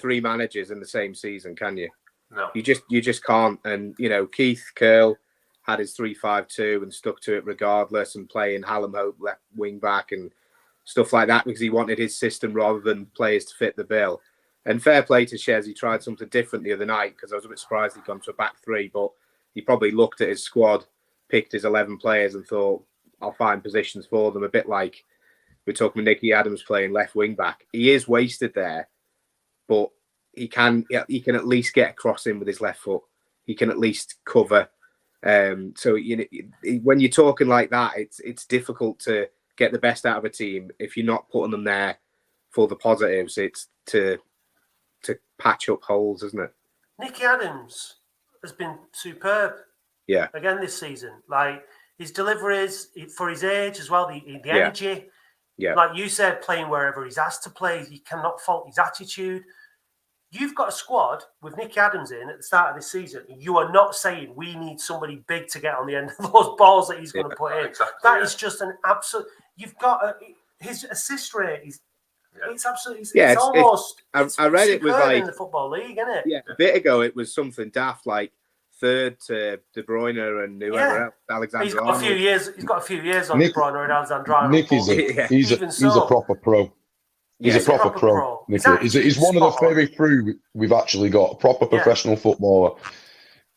3 managers in the same season, can you? No. You just can't. And Keith Curl had his 3-5-2 and stuck to it regardless, and playing Hallam Hope left wing back and stuff like that because he wanted his system rather than players to fit the bill. And fair play to Shez, he tried something different the other night because I was a bit surprised he'd gone to a back 3, but he probably looked at his squad, picked his 11 players and thought, I'll find positions for them. A bit like we're talking with Nicky Adams playing left wing back. He is wasted there, but he can at least get a cross in with his left foot. He can at least cover. So when you're talking like that, it's difficult to get the best out of a team if you're not putting them there for the positives. It's to patch up holes, isn't it? Nicky Adams has been superb. Yeah. Again this season, his deliveries for his age as well, the energy. Yeah. Like you said, playing wherever he's asked to play, you cannot fault his attitude. You've got a squad with Nicky Adams in at the start of this season. You are not saying we need somebody big to get on the end of those balls that he's going to put in. Exactly, That is just an absolute. You've got his assist rate is. Yeah. It's absolutely. It's almost. I read it was in the football league, isn't it? Yeah, a bit ago it was something daft like 3rd to De Bruyne and whoever else. Alexander. He's got a few years. He's got a few years on De Bruyne and Alexander. Nicky's he's a proper pro. He's a proper pro. He's one of the very few we've actually got. A proper professional footballer.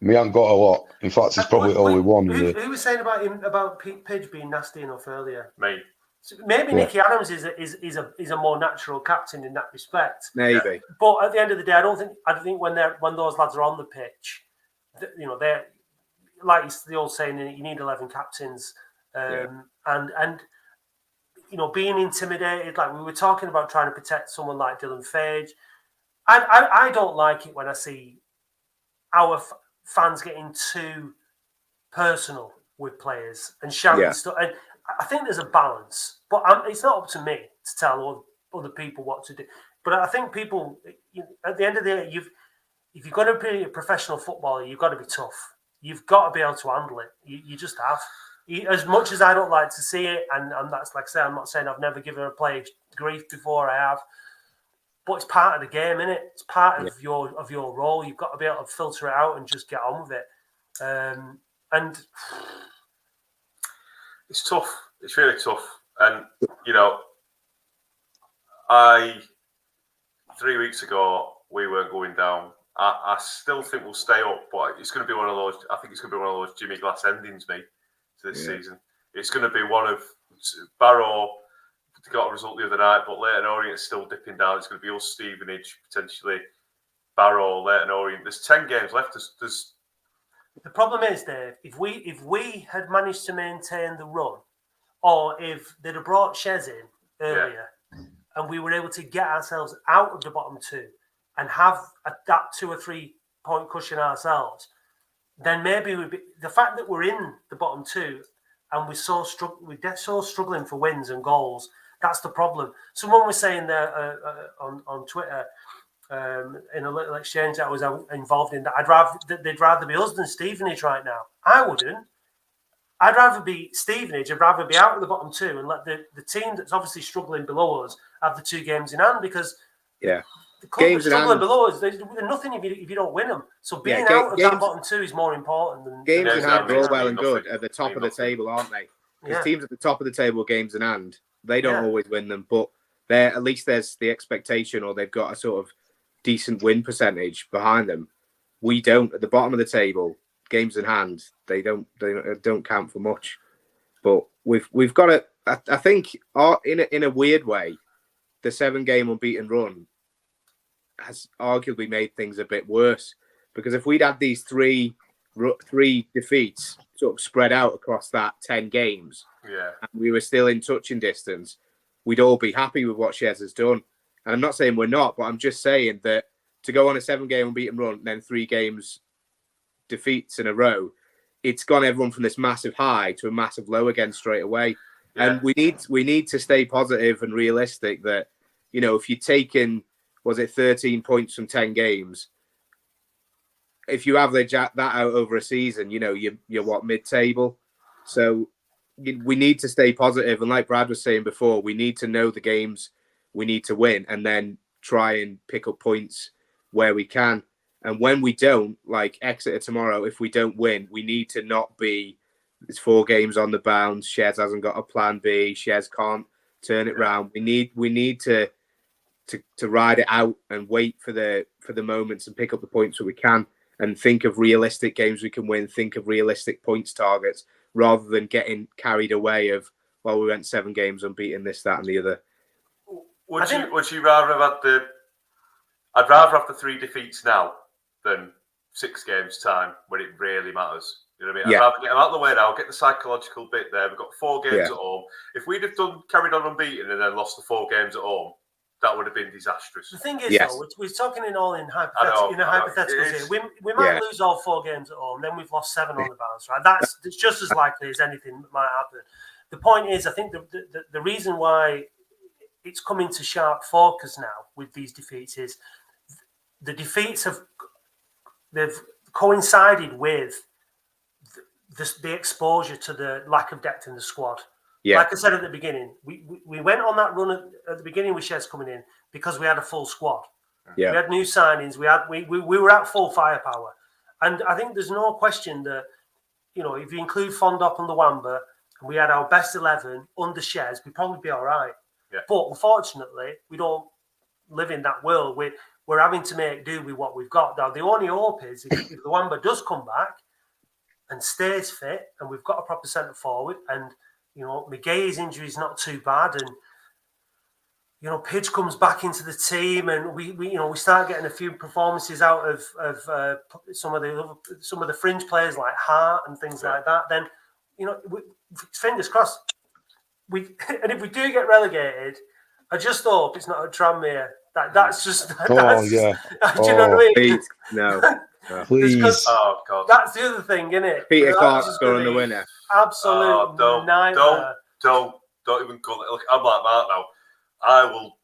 We haven't got a lot. In fact, he's probably the only one. Who was saying about him, about Pidge being nasty enough earlier? Me. So maybe Nicky Adams is a more natural captain in that respect. Maybe. But at the end of the day, I think when those lads are on the pitch, they're like the old saying, you need 11 captains, and. Being intimidated, like we were talking about trying to protect someone like Dylan Fage. I don't like it when I see our fans getting too personal with players and shouting stuff. And I think there's a balance, but it's not up to me to tell other people what to do. But I think people, at the end of the day, if you're going to be a professional footballer, you've got to be tough. You've got to be able to handle it. You just have. As much as I don't like to see it, and that's like I say, I'm not saying I've never given a player grief before, I have, but it's part of the game, isn't it? It's part of your role. You've got to be able to filter it out and just get on with it. And it's tough. It's really tough. And I 3 weeks ago we weren't going down. I still think we'll stay up, but it's going to be one of those. I think it's going to be one of those Jimmy Glass endings, mate, to this season. It's going to be one of Barrow got a result the other night, but Leyton Orient's still dipping down. It's going to be us, Stevenage, potentially Barrow, Leyton Orient. There's 10 games left. There's The problem is, Dave, if we had managed to maintain the run, or if they'd have brought Shez in earlier, and we were able to get ourselves out of the bottom two and have that 2 or 3 point cushion ourselves, then maybe the fact that we're in the bottom two and we're so struggling for wins and goals. That's the problem. Someone was saying there on Twitter in a little exchange that I was involved in that they'd rather be us than Stevenage right now. I wouldn't. I'd rather be Stevenage. I'd rather be out of the bottom two and let the team that's obviously struggling below us have the 2 games in hand, because the club that's struggling below us, there's nothing if you don't win them. So being out of that bottom two is more important than games in hand. Are all well and nothing. good at the top of the table, aren't they? Because Yeah. teams at the top of the table, games in hand, they don't always win them, but at least there's the expectation, or they've got a sort of decent win percentage behind them. We don't. At the bottom of the table, games in hand, they don't count for much. But we've got to. I think in a weird way, the 7-game unbeaten run has arguably made things a bit worse, because if we'd had these three defeats sort of spread out across that 10 games, and we were still in touching distance, we'd all be happy with what Shez has done. And I'm not saying we're not, but I'm just saying that to go on a 7-game unbeaten run and then 3 games defeats in a row, it's gone everyone from this massive high to a massive low again straight away. And we need to stay positive and realistic that, if you're taking, 13 points from 10 games, if you average that out over a season, you're what, mid-table? So we need to stay positive. And like Brad was saying before, we need to know the games we need to win and then try and pick up points where we can. And when we don't, like Exeter tomorrow, if we don't win, we need to not be, it's 4 games on the bounce, Shez hasn't got a plan B, Shez can't turn it round. We need to ride it out and wait for the moments and pick up the points that we can, and think of realistic games we can win, think of realistic points targets, rather than getting carried away of, well, we went 7 games unbeaten, this, that and the other. Would you rather have had I'd rather have the 3 defeats now than 6 games time when it really matters. You know what I mean? I'd rather get them out of the way now, get the psychological bit there. We've got 4 games at home. If we'd have carried on unbeaten and then lost the 4 games at home, that would have been disastrous. The thing is, though, we're talking in hypotheticals here. We might lose all 4 games at home, then we've lost 7 on the bounce, right? It's just as likely as anything that might happen. The point is, I think the reason why it's come into sharp focus now with these defeats is the defeats they've coincided with the exposure to the lack of depth in the squad. Yeah. Like I said at the beginning, we went on that run at the beginning with Shez coming in because we had a full squad. Yeah. We had new signings. We were at full firepower. And I think there's no question that, if you include Fondop and Luamba, and we had our best 11 under Shez, we'd probably be all right. Yeah. But unfortunately, we don't live in that world. We're having to make do with what we've got. Now, the only hope is if Luamba does come back and stays fit, and we've got a proper centre forward, and McGay's injury is not too bad, and Pidge comes back into the team, and we start getting a few performances out of some of the fringe players like Hart and things like that. Then fingers crossed. And if we do get relegated, I just hope it's not a Tranmere. That's just. Do you know what I mean? Please, no. Please. Oh God. That's the other thing, isn't it? Peter Clark scoring the winner. Absolute nightmare. Don't even call it. Look, I'm like Mark now. I will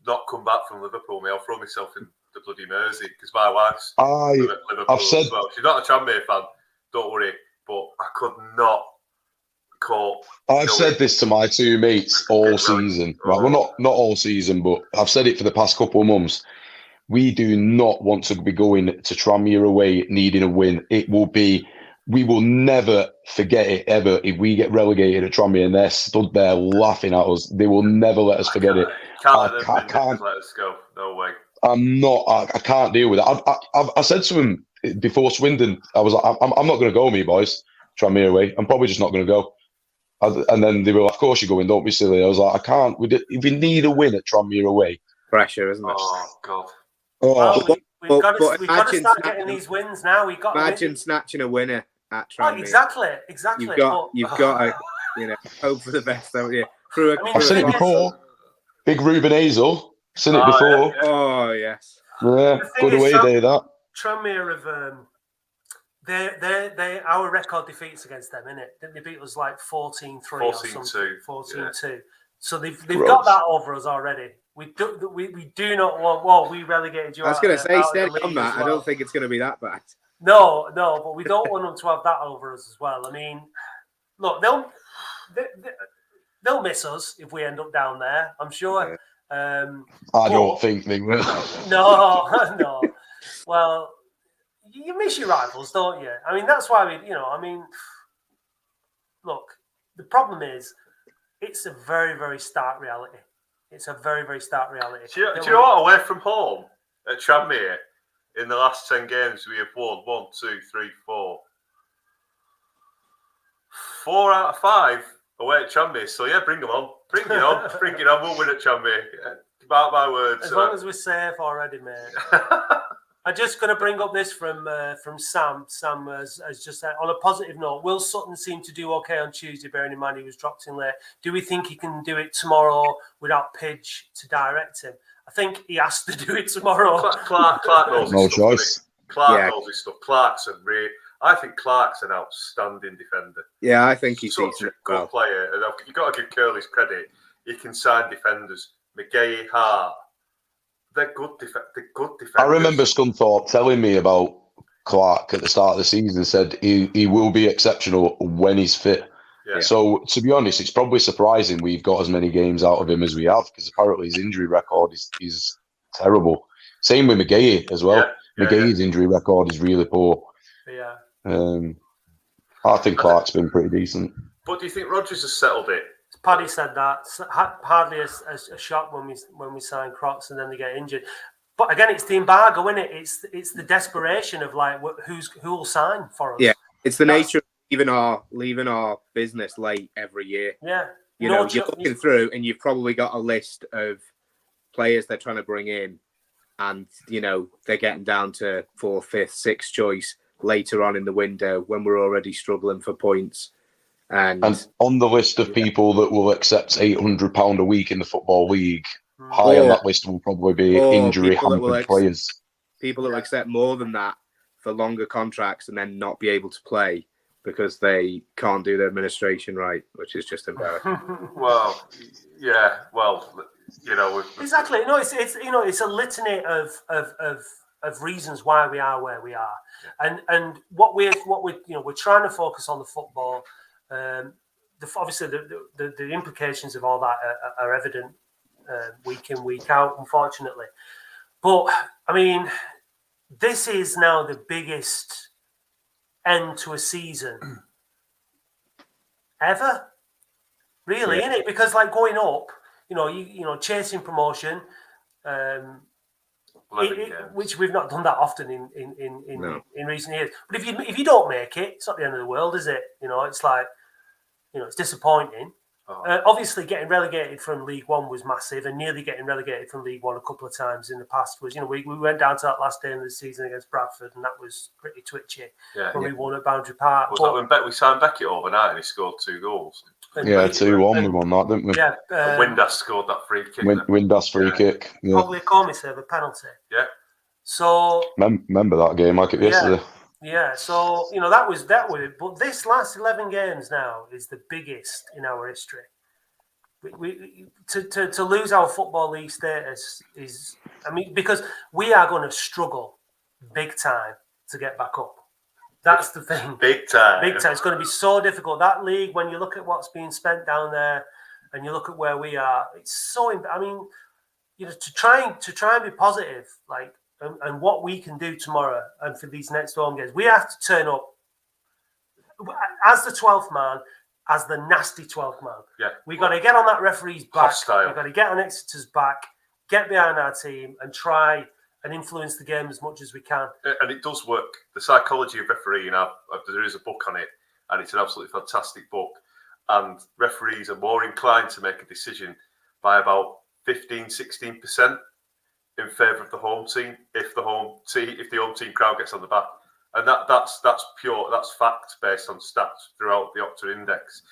not come back from Liverpool, mate. I'll throw myself in the bloody Mersey because my wife's Liverpool as well. She's not a Tranmere fan, don't worry. But I could not cope. I've said this to my 2 mates all season. Right? Well, not all season, but I've said it for the past couple of months. We do not want to be going to Tranmere away needing a win. We will never forget it ever if we get relegated at Tranmere and they're stood there laughing at us. They will never let us forget it. Can't let us go. No way. I'm not. I can't deal with it. I said to him before Swindon, I was like, I'm not going to go, me boys. Tranmere away. I'm probably just not going to go. And then they were like, of course you're going, don't be silly. I was like, I can't. We need a win at Tranmere away. Pressure, isn't it? Oh God. Oh, Well, we've got to imagine start getting these wins now. Imagine snatching a winner at Tranmere. Exactly. You've got to, hope for the best, haven't you? I've seen it before. Big Ruben Hazel. Seen it before. Yeah. Oh yes. Yeah, good away day that. Tranmere have they our record defeats against them, innit? Didn't they beat us like 14-3 or something? 14-2. So they've got that over us already. We do not want. Well, we relegated you. I was going to say, steady on that. Well. I don't think it's going to be that bad. No, but we don't want them to have that over us as well. I mean, look, they'll miss us if we end up down there. I'm sure. I don't think they will. No. Well, you miss your rivals, don't you? I mean, that's why look, the problem is it's a very, very stark reality. It's a very, very stark reality. Do you know what? Away from home at Tranmere, in the last 10 games, we have won 1, 2, 3, 4. 4 out of 5 away at Tranmere. So, yeah, bring them on. Bring it on. Bring it on. We'll win at Tranmere. Mark my words. As long as we're safe already, mate. I'm just going to bring up this from Sam. Sam has just said, on a positive note, will Sutton seem to do okay on Tuesday, bearing in mind he was dropped in late? Do we think he can do it tomorrow without Pidge to direct him? I think he has to do it tomorrow. Clark knows his no stuff. choice. Clark knows his stuff. I think Clark's an outstanding defender. Yeah, I think he's such a good player. And you've got to give Curley's credit. He can sign defenders. McGahey, Hart. They're good defenders. I remember Scunthorpe telling me about Clark at the start of the season. Said he will be exceptional when he's fit. Yeah. So to be honest, it's probably surprising we've got as many games out of him as we have, because apparently his injury record is terrible. Same with McGahey as well. McGahey's injury record is really poor. Yeah. I think Clark's been pretty decent. But do you think Rodgers has settled it? Paddy said that. Hardly a shock when we sign Crocs and then they get injured. But again, it's the embargo, isn't it? It's the desperation of like who will sign for us. Yeah, it's the nature of leaving our business late every year. Yeah, you're looking through, and you've probably got a list of players they're trying to bring in, and they're getting down to 4th, 5th, 6th choice later on in the window when we're already struggling for points. And on the list of people that will accept £800 a week in the Football League, high on that list will probably be injury-hampered players. People that will accept more than that for longer contracts and then not be able to play because they can't do their administration right, which is just embarrassing. Well, yeah. Well, exactly. No, it's a litany of reasons why we are where we are, and what we're trying to focus on the football. Obviously, the implications of all that are evident week in, week out, unfortunately. But, I mean, this is now the biggest end to a season ever, really, isn't it? Because, like, going up, chasing promotion, which we've not done that often in recent years. But if you don't make it, it's not the end of the world, is it? It's like, it's disappointing. Obviously, getting relegated from League One was massive, and nearly getting relegated from League One a couple of times in the past was, we went down to that last day of the season against Bradford, and that was pretty twitchy when we won at Boundary Park. Was that when we signed Beckett overnight and he scored 2 goals? Yeah, 2-1 we won that, didn't we? Yeah. Windass scored that free kick. Windass free kick. Yeah. Probably a Comey save, a penalty. Yeah. So remember that game like it yesterday. Yeah, so that was it. But this last 11 games now is the biggest in our history. We to lose our Football League status is, because we are going to struggle big time to get back up. That's the thing. Big time. It's going to be so difficult. That league, when you look at what's being spent down there, and you look at where we are, it's so. To try and be positive, like. And what we can do tomorrow and for these next home games, we have to turn up as the 12th man, as the nasty 12th man. Yeah. We've got to get on that referee's back. Hostile. We've got to get on Exeter's back, get behind our team and try and influence the game as much as we can. And it does work. The psychology of refereeing, there is a book on it, and it's an absolutely fantastic book. And referees are more inclined to make a decision by about 15-16% in favour of the home team if the home team crowd gets on the back. And that's that's fact based on stats throughout the Opta Index.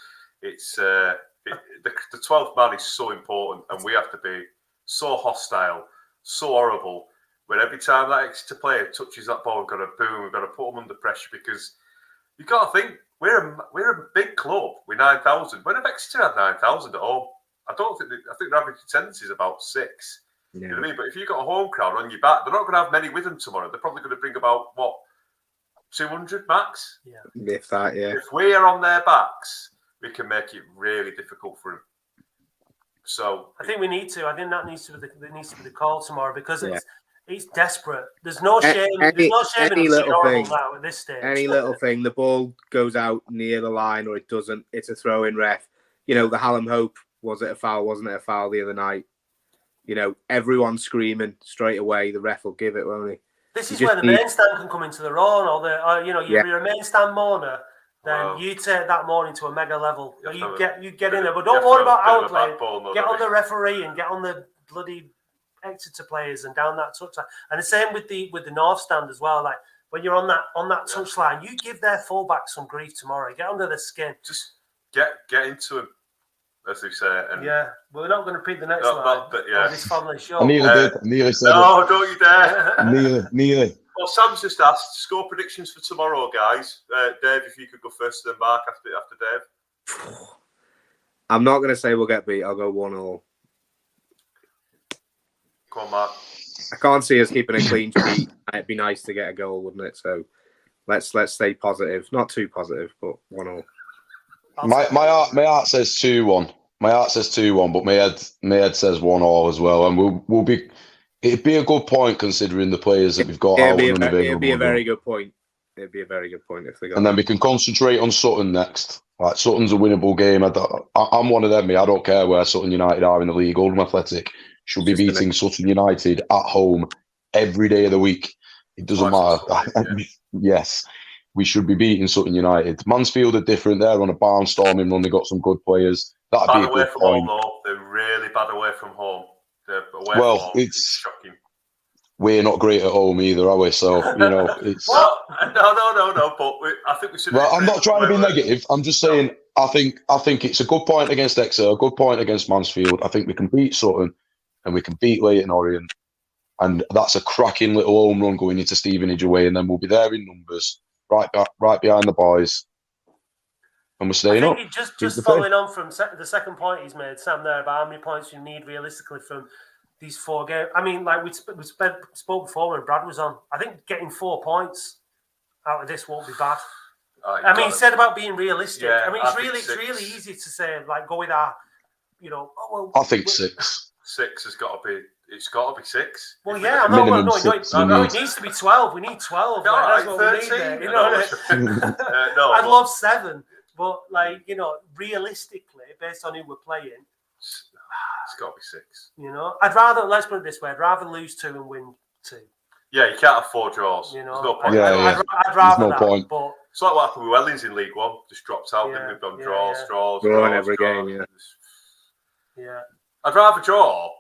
It's the 12th man is so important, and we have to be so hostile, so horrible. When every time that extra player touches that ball, we've got to boom, we've got to put them under pressure, because you've got to think we're a big club with 9,000. When have Exeter had 9,000 at home? I think their average attendance is about 6. Yeah. You know what I mean? But if you've got a home crowd on your back, they're not going to have many with them tomorrow. They're probably going to bring about 200 max. Yeah, if that. Yeah. If we are on their backs, we can make it really difficult for them. So I think we need to. I think that needs to be the call tomorrow, because it's desperate. There's no shame. There's no shame in little thing now at this stage. Any little thing, the ball goes out near the line or it doesn't. It's a throw-in ref. You know, the Hallam Hope, was it a foul? Wasn't it a foul the other night? You know, everyone's screaming straight away. The ref will give it, won't he? This is where the main stand can come into their own, or you're a main stand mourner. Then you take that mourning to a mega level. You get in there, but don't worry about outplay. Get on the referee and get on the bloody Exeter players and down that touchline. And the same with the North stand as well. Like when you're on that touchline, you give their fullback some grief tomorrow. Get under their skin. Just get into them, as they say. And we're not going to repeat the next line. But this family show. I nearly said no, don't you dare. Nearly. Well, Sam's just asked score predictions for tomorrow, guys. Dave, if you could go first, then Mark after Dave. I'm not going to say we'll get beat. I'll go 1-1. Come on, Mark. I can't see us keeping a clean sheet. It'd be nice to get a goal, wouldn't it? So let's stay positive. Not too positive, but 1-1. My heart says 2-1. My heart says 2-1, but my head says 1-1 as well. And we'll be. It'd be a good point considering the players that we've got. It'd be a very good point. It'd be a very good point if they got. And then we can concentrate on Sutton next. Like Sutton's a winnable game. I'm one of them. I don't care where Sutton United are in the league. Oldham Athletic should be beating Sutton United at home every day of the week. It doesn't matter. Yes, we should be beating Sutton United. Mansfield are different. They're on a barnstorming run. They got some good players. That'd be a good point. Home, though. They're really bad away from home. It's shocking. We're not great at home either, are we? So it's no. But I think we should. Well, I'm not trying to be negative. I'm just saying. I think it's a good point against Exeter, a good point against Mansfield. I think we can beat Sutton, and we can beat Leyton Orient, and that's a cracking little home run going into Stevenage away, and then we'll be there in numbers, right behind the boys, and we're staying up. Just following on from the second point he's made, Sam, there about how many points you need realistically from these 4 games. I mean, like we spoke before when Brad was on. I think getting 4 points out of this won't be bad. He said about being realistic. Yeah, I mean, it's really easy to say, like, go with our, I think 6. 6 has got to be. It's got to be 6. Well, yeah, it needs to be 12. We need 12. No, that's what 13. We need there. I'd love 7, but realistically, based on who we're playing, it's got to be 6. I'd rather, let's put it this way, I'd rather lose 2 and win 2. Yeah, you can't have 4 draws. There's no point. I'd rather There's no point. But it's like what happened with Wellings in League One. Just dropped out. Then we've gone draws. Drawing every game. Yeah. I'd rather draw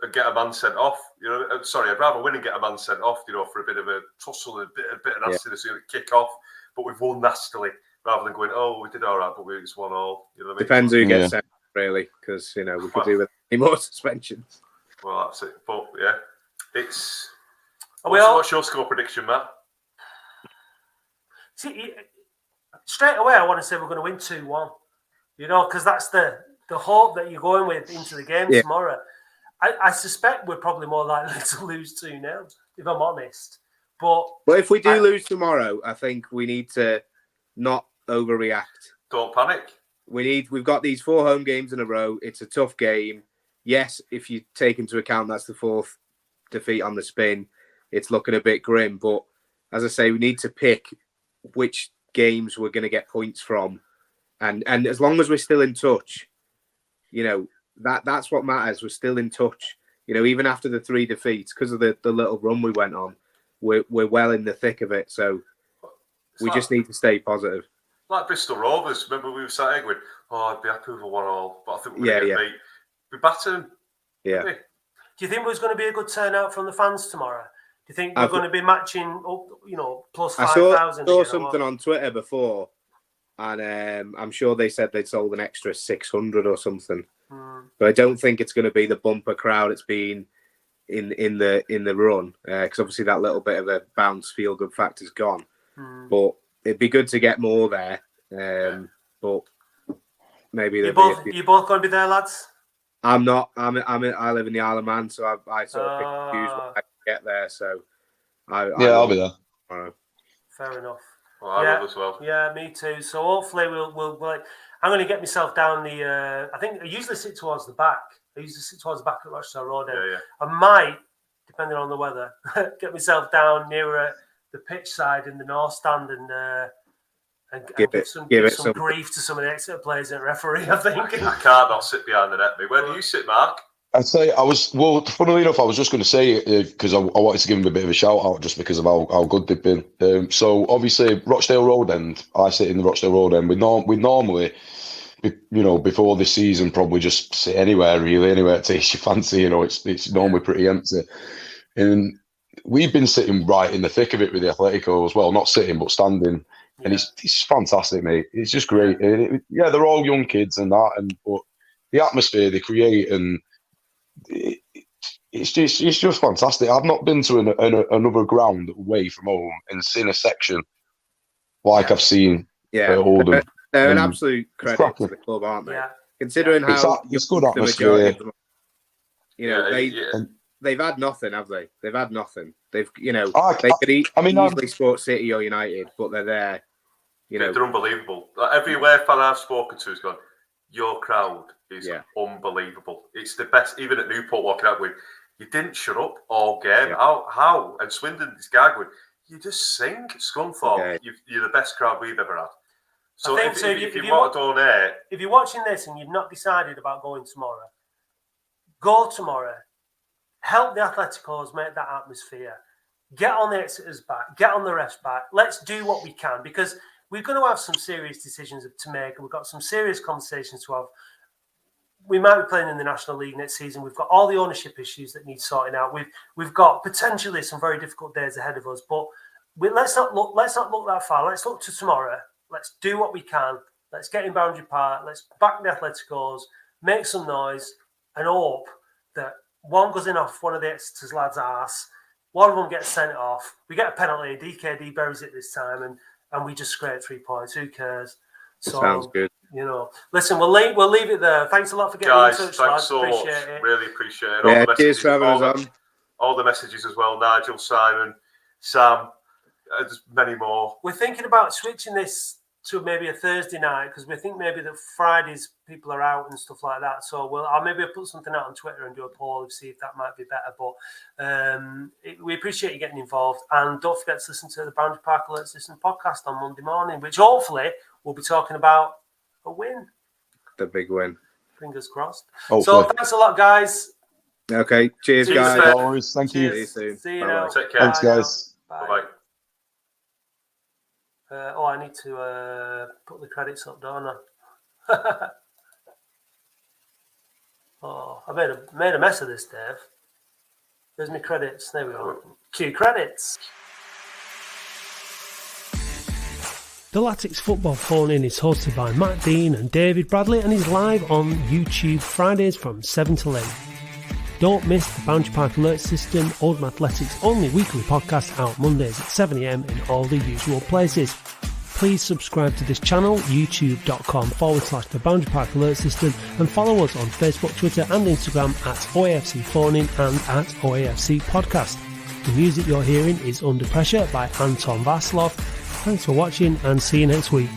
and get a man sent off. I'd rather win and get a man sent off. For a bit of a tussle and a bit of nastiness, kick off. But we've won nastily, rather than going, we did all right, but it's 1-1. You know what I mean? Depends who gets sent, really, because we could do with any more suspensions. Well, that's it. But yeah, it's. What's your score prediction, Matt? See, straight away, I want to say we're going to win 2-1. Because that's the hope that you're going with into the game tomorrow. I suspect we're probably more likely to lose 2-0, if I'm honest. But if we do lose tomorrow, I think we need to not overreact. Don't panic. We've got these 4 home games in a row. It's a tough game. Yes, if you take into account that's the 4th defeat on the spin, it's looking a bit grim. But as I say, we need to pick which games we're going to get points from. And as long as we're still in touch, that's what matters. We're still in touch. You know, even after the 3 defeats, because of the little run we went on, we're well in the thick of it. So we just need to stay positive. Like Bristol Rovers. Remember we were sat here going, I'd be happy with a 1-1, but I think we're going to get beat. We batter them. Yeah. Do you think there's going to be a good turnout from the fans tomorrow? Do you think we're going to be matching up, plus 5,000? I saw something on Twitter before, and I'm sure they said they'd sold an extra 600 or something. But I don't think it's going to be the bumper crowd it's been in the run, because obviously that little bit of a bounce feel good factor's gone. But it'd be good to get more there. But maybe you both going to be there, lads? I'm not. I live in the Isle of Man, so I sort of pick and choose when I get there. So I'll be there. Fair enough. Well, I will as well. Yeah, me too. So hopefully we'll I'm going to get myself down the. I think I usually sit towards the back. I usually sit towards the back at Rochdale Road. Yeah. I might, depending on the weather, get myself down nearer the pitch side in the north stand and give some grief to some of the Exeter players and referee. I think I can't not sit behind the net. Where do you sit, Mark? I'd say funnily enough, I was just going to say, because I wanted to give them a bit of a shout out just because of how good they've been. So obviously, Rochdale Road End, I sit in the Rochdale Road End. We normally, before this season, probably just sit anywhere it takes your fancy. It's normally pretty empty. And we've been sitting right in the thick of it with the Atletico as well, not sitting, but standing. And it's fantastic, mate. It's just great. And they're all young kids and that, but the atmosphere they create and it's just fantastic. I've not been to another ground away from home and seen a section like I've seen Oldham. They're an absolute credit to the club, aren't they? Yeah. Considering how it's good atmosphere. They've had nothing, have they? They've had nothing. They could easily support City or United, but they're there. They're unbelievable. Like every away fan I've spoken to has gone, your crowd is unbelievable. It's the best. Even at Newport, walking out with, you didn't shut up all game. How? And Swindon, this guy going, you just sing. Scunthorpe, you're the best crowd we've ever had. So if you want to donate, if you're watching this and you've not decided about going tomorrow, go tomorrow. Help the Atleticos make that atmosphere. Get on the Exeter's back. Get on the refs' back. Let's do what we can, because we're going to have some serious decisions to make, and we've got some serious conversations to have. We might be playing in the National League next season. We've got all the ownership issues that need sorting out. We've got potentially some very difficult days ahead of us. But let's not look that far. Let's look to tomorrow. Let's do what we can. Let's get in Boundary Park. Let's back the Atleticos, make some noise, and hope that one goes in off one of the Exeter's lads' arse. One of them gets sent off. We get a penalty. DKD buries it this time, and we just scrape 3 points. Who cares? So, sounds good. Listen, we'll leave it there. Thanks a lot for getting in touch, thanks lads. So appreciate much. It. Really appreciate it. Cheers for having us on. All the messages as well. Nigel, Simon, Sam, there's many more. We're thinking about switching this to maybe a Thursday night, because we think maybe that Fridays people are out and stuff like that. So I'll maybe put something out on Twitter and do a poll and see if that might be better. But we appreciate you getting involved, and don't forget to listen to the Boundary Park Alerts Listen podcast on Monday morning, which hopefully we'll be talking about a win. The big win. Fingers crossed. Hopefully. So thanks a lot, guys. Okay, cheers, guys. Always, thank you. See you soon. See you now. Take care. Thanks, guys. Bye. I need to put the credits up, don't I? I made a mess of this, Dave. There's my credits. There we go. Cue credits. The Latics Football Phone-In is hosted by Matt Dean and David Bradley and is live on YouTube Fridays from 7 till 8. Don't miss the Boundary Park Alert System, Oldham Athletics' only weekly podcast out Mondays at 7 AM in all the usual places. Please subscribe to this channel, youtube.com/the Boundary Park Alert System, and follow us on Facebook, Twitter and Instagram at OAFC Phone-In and at OAFC Podcast. The music you're hearing is Under Pressure by Anton Vaslov. Thanks for watching and see you next week.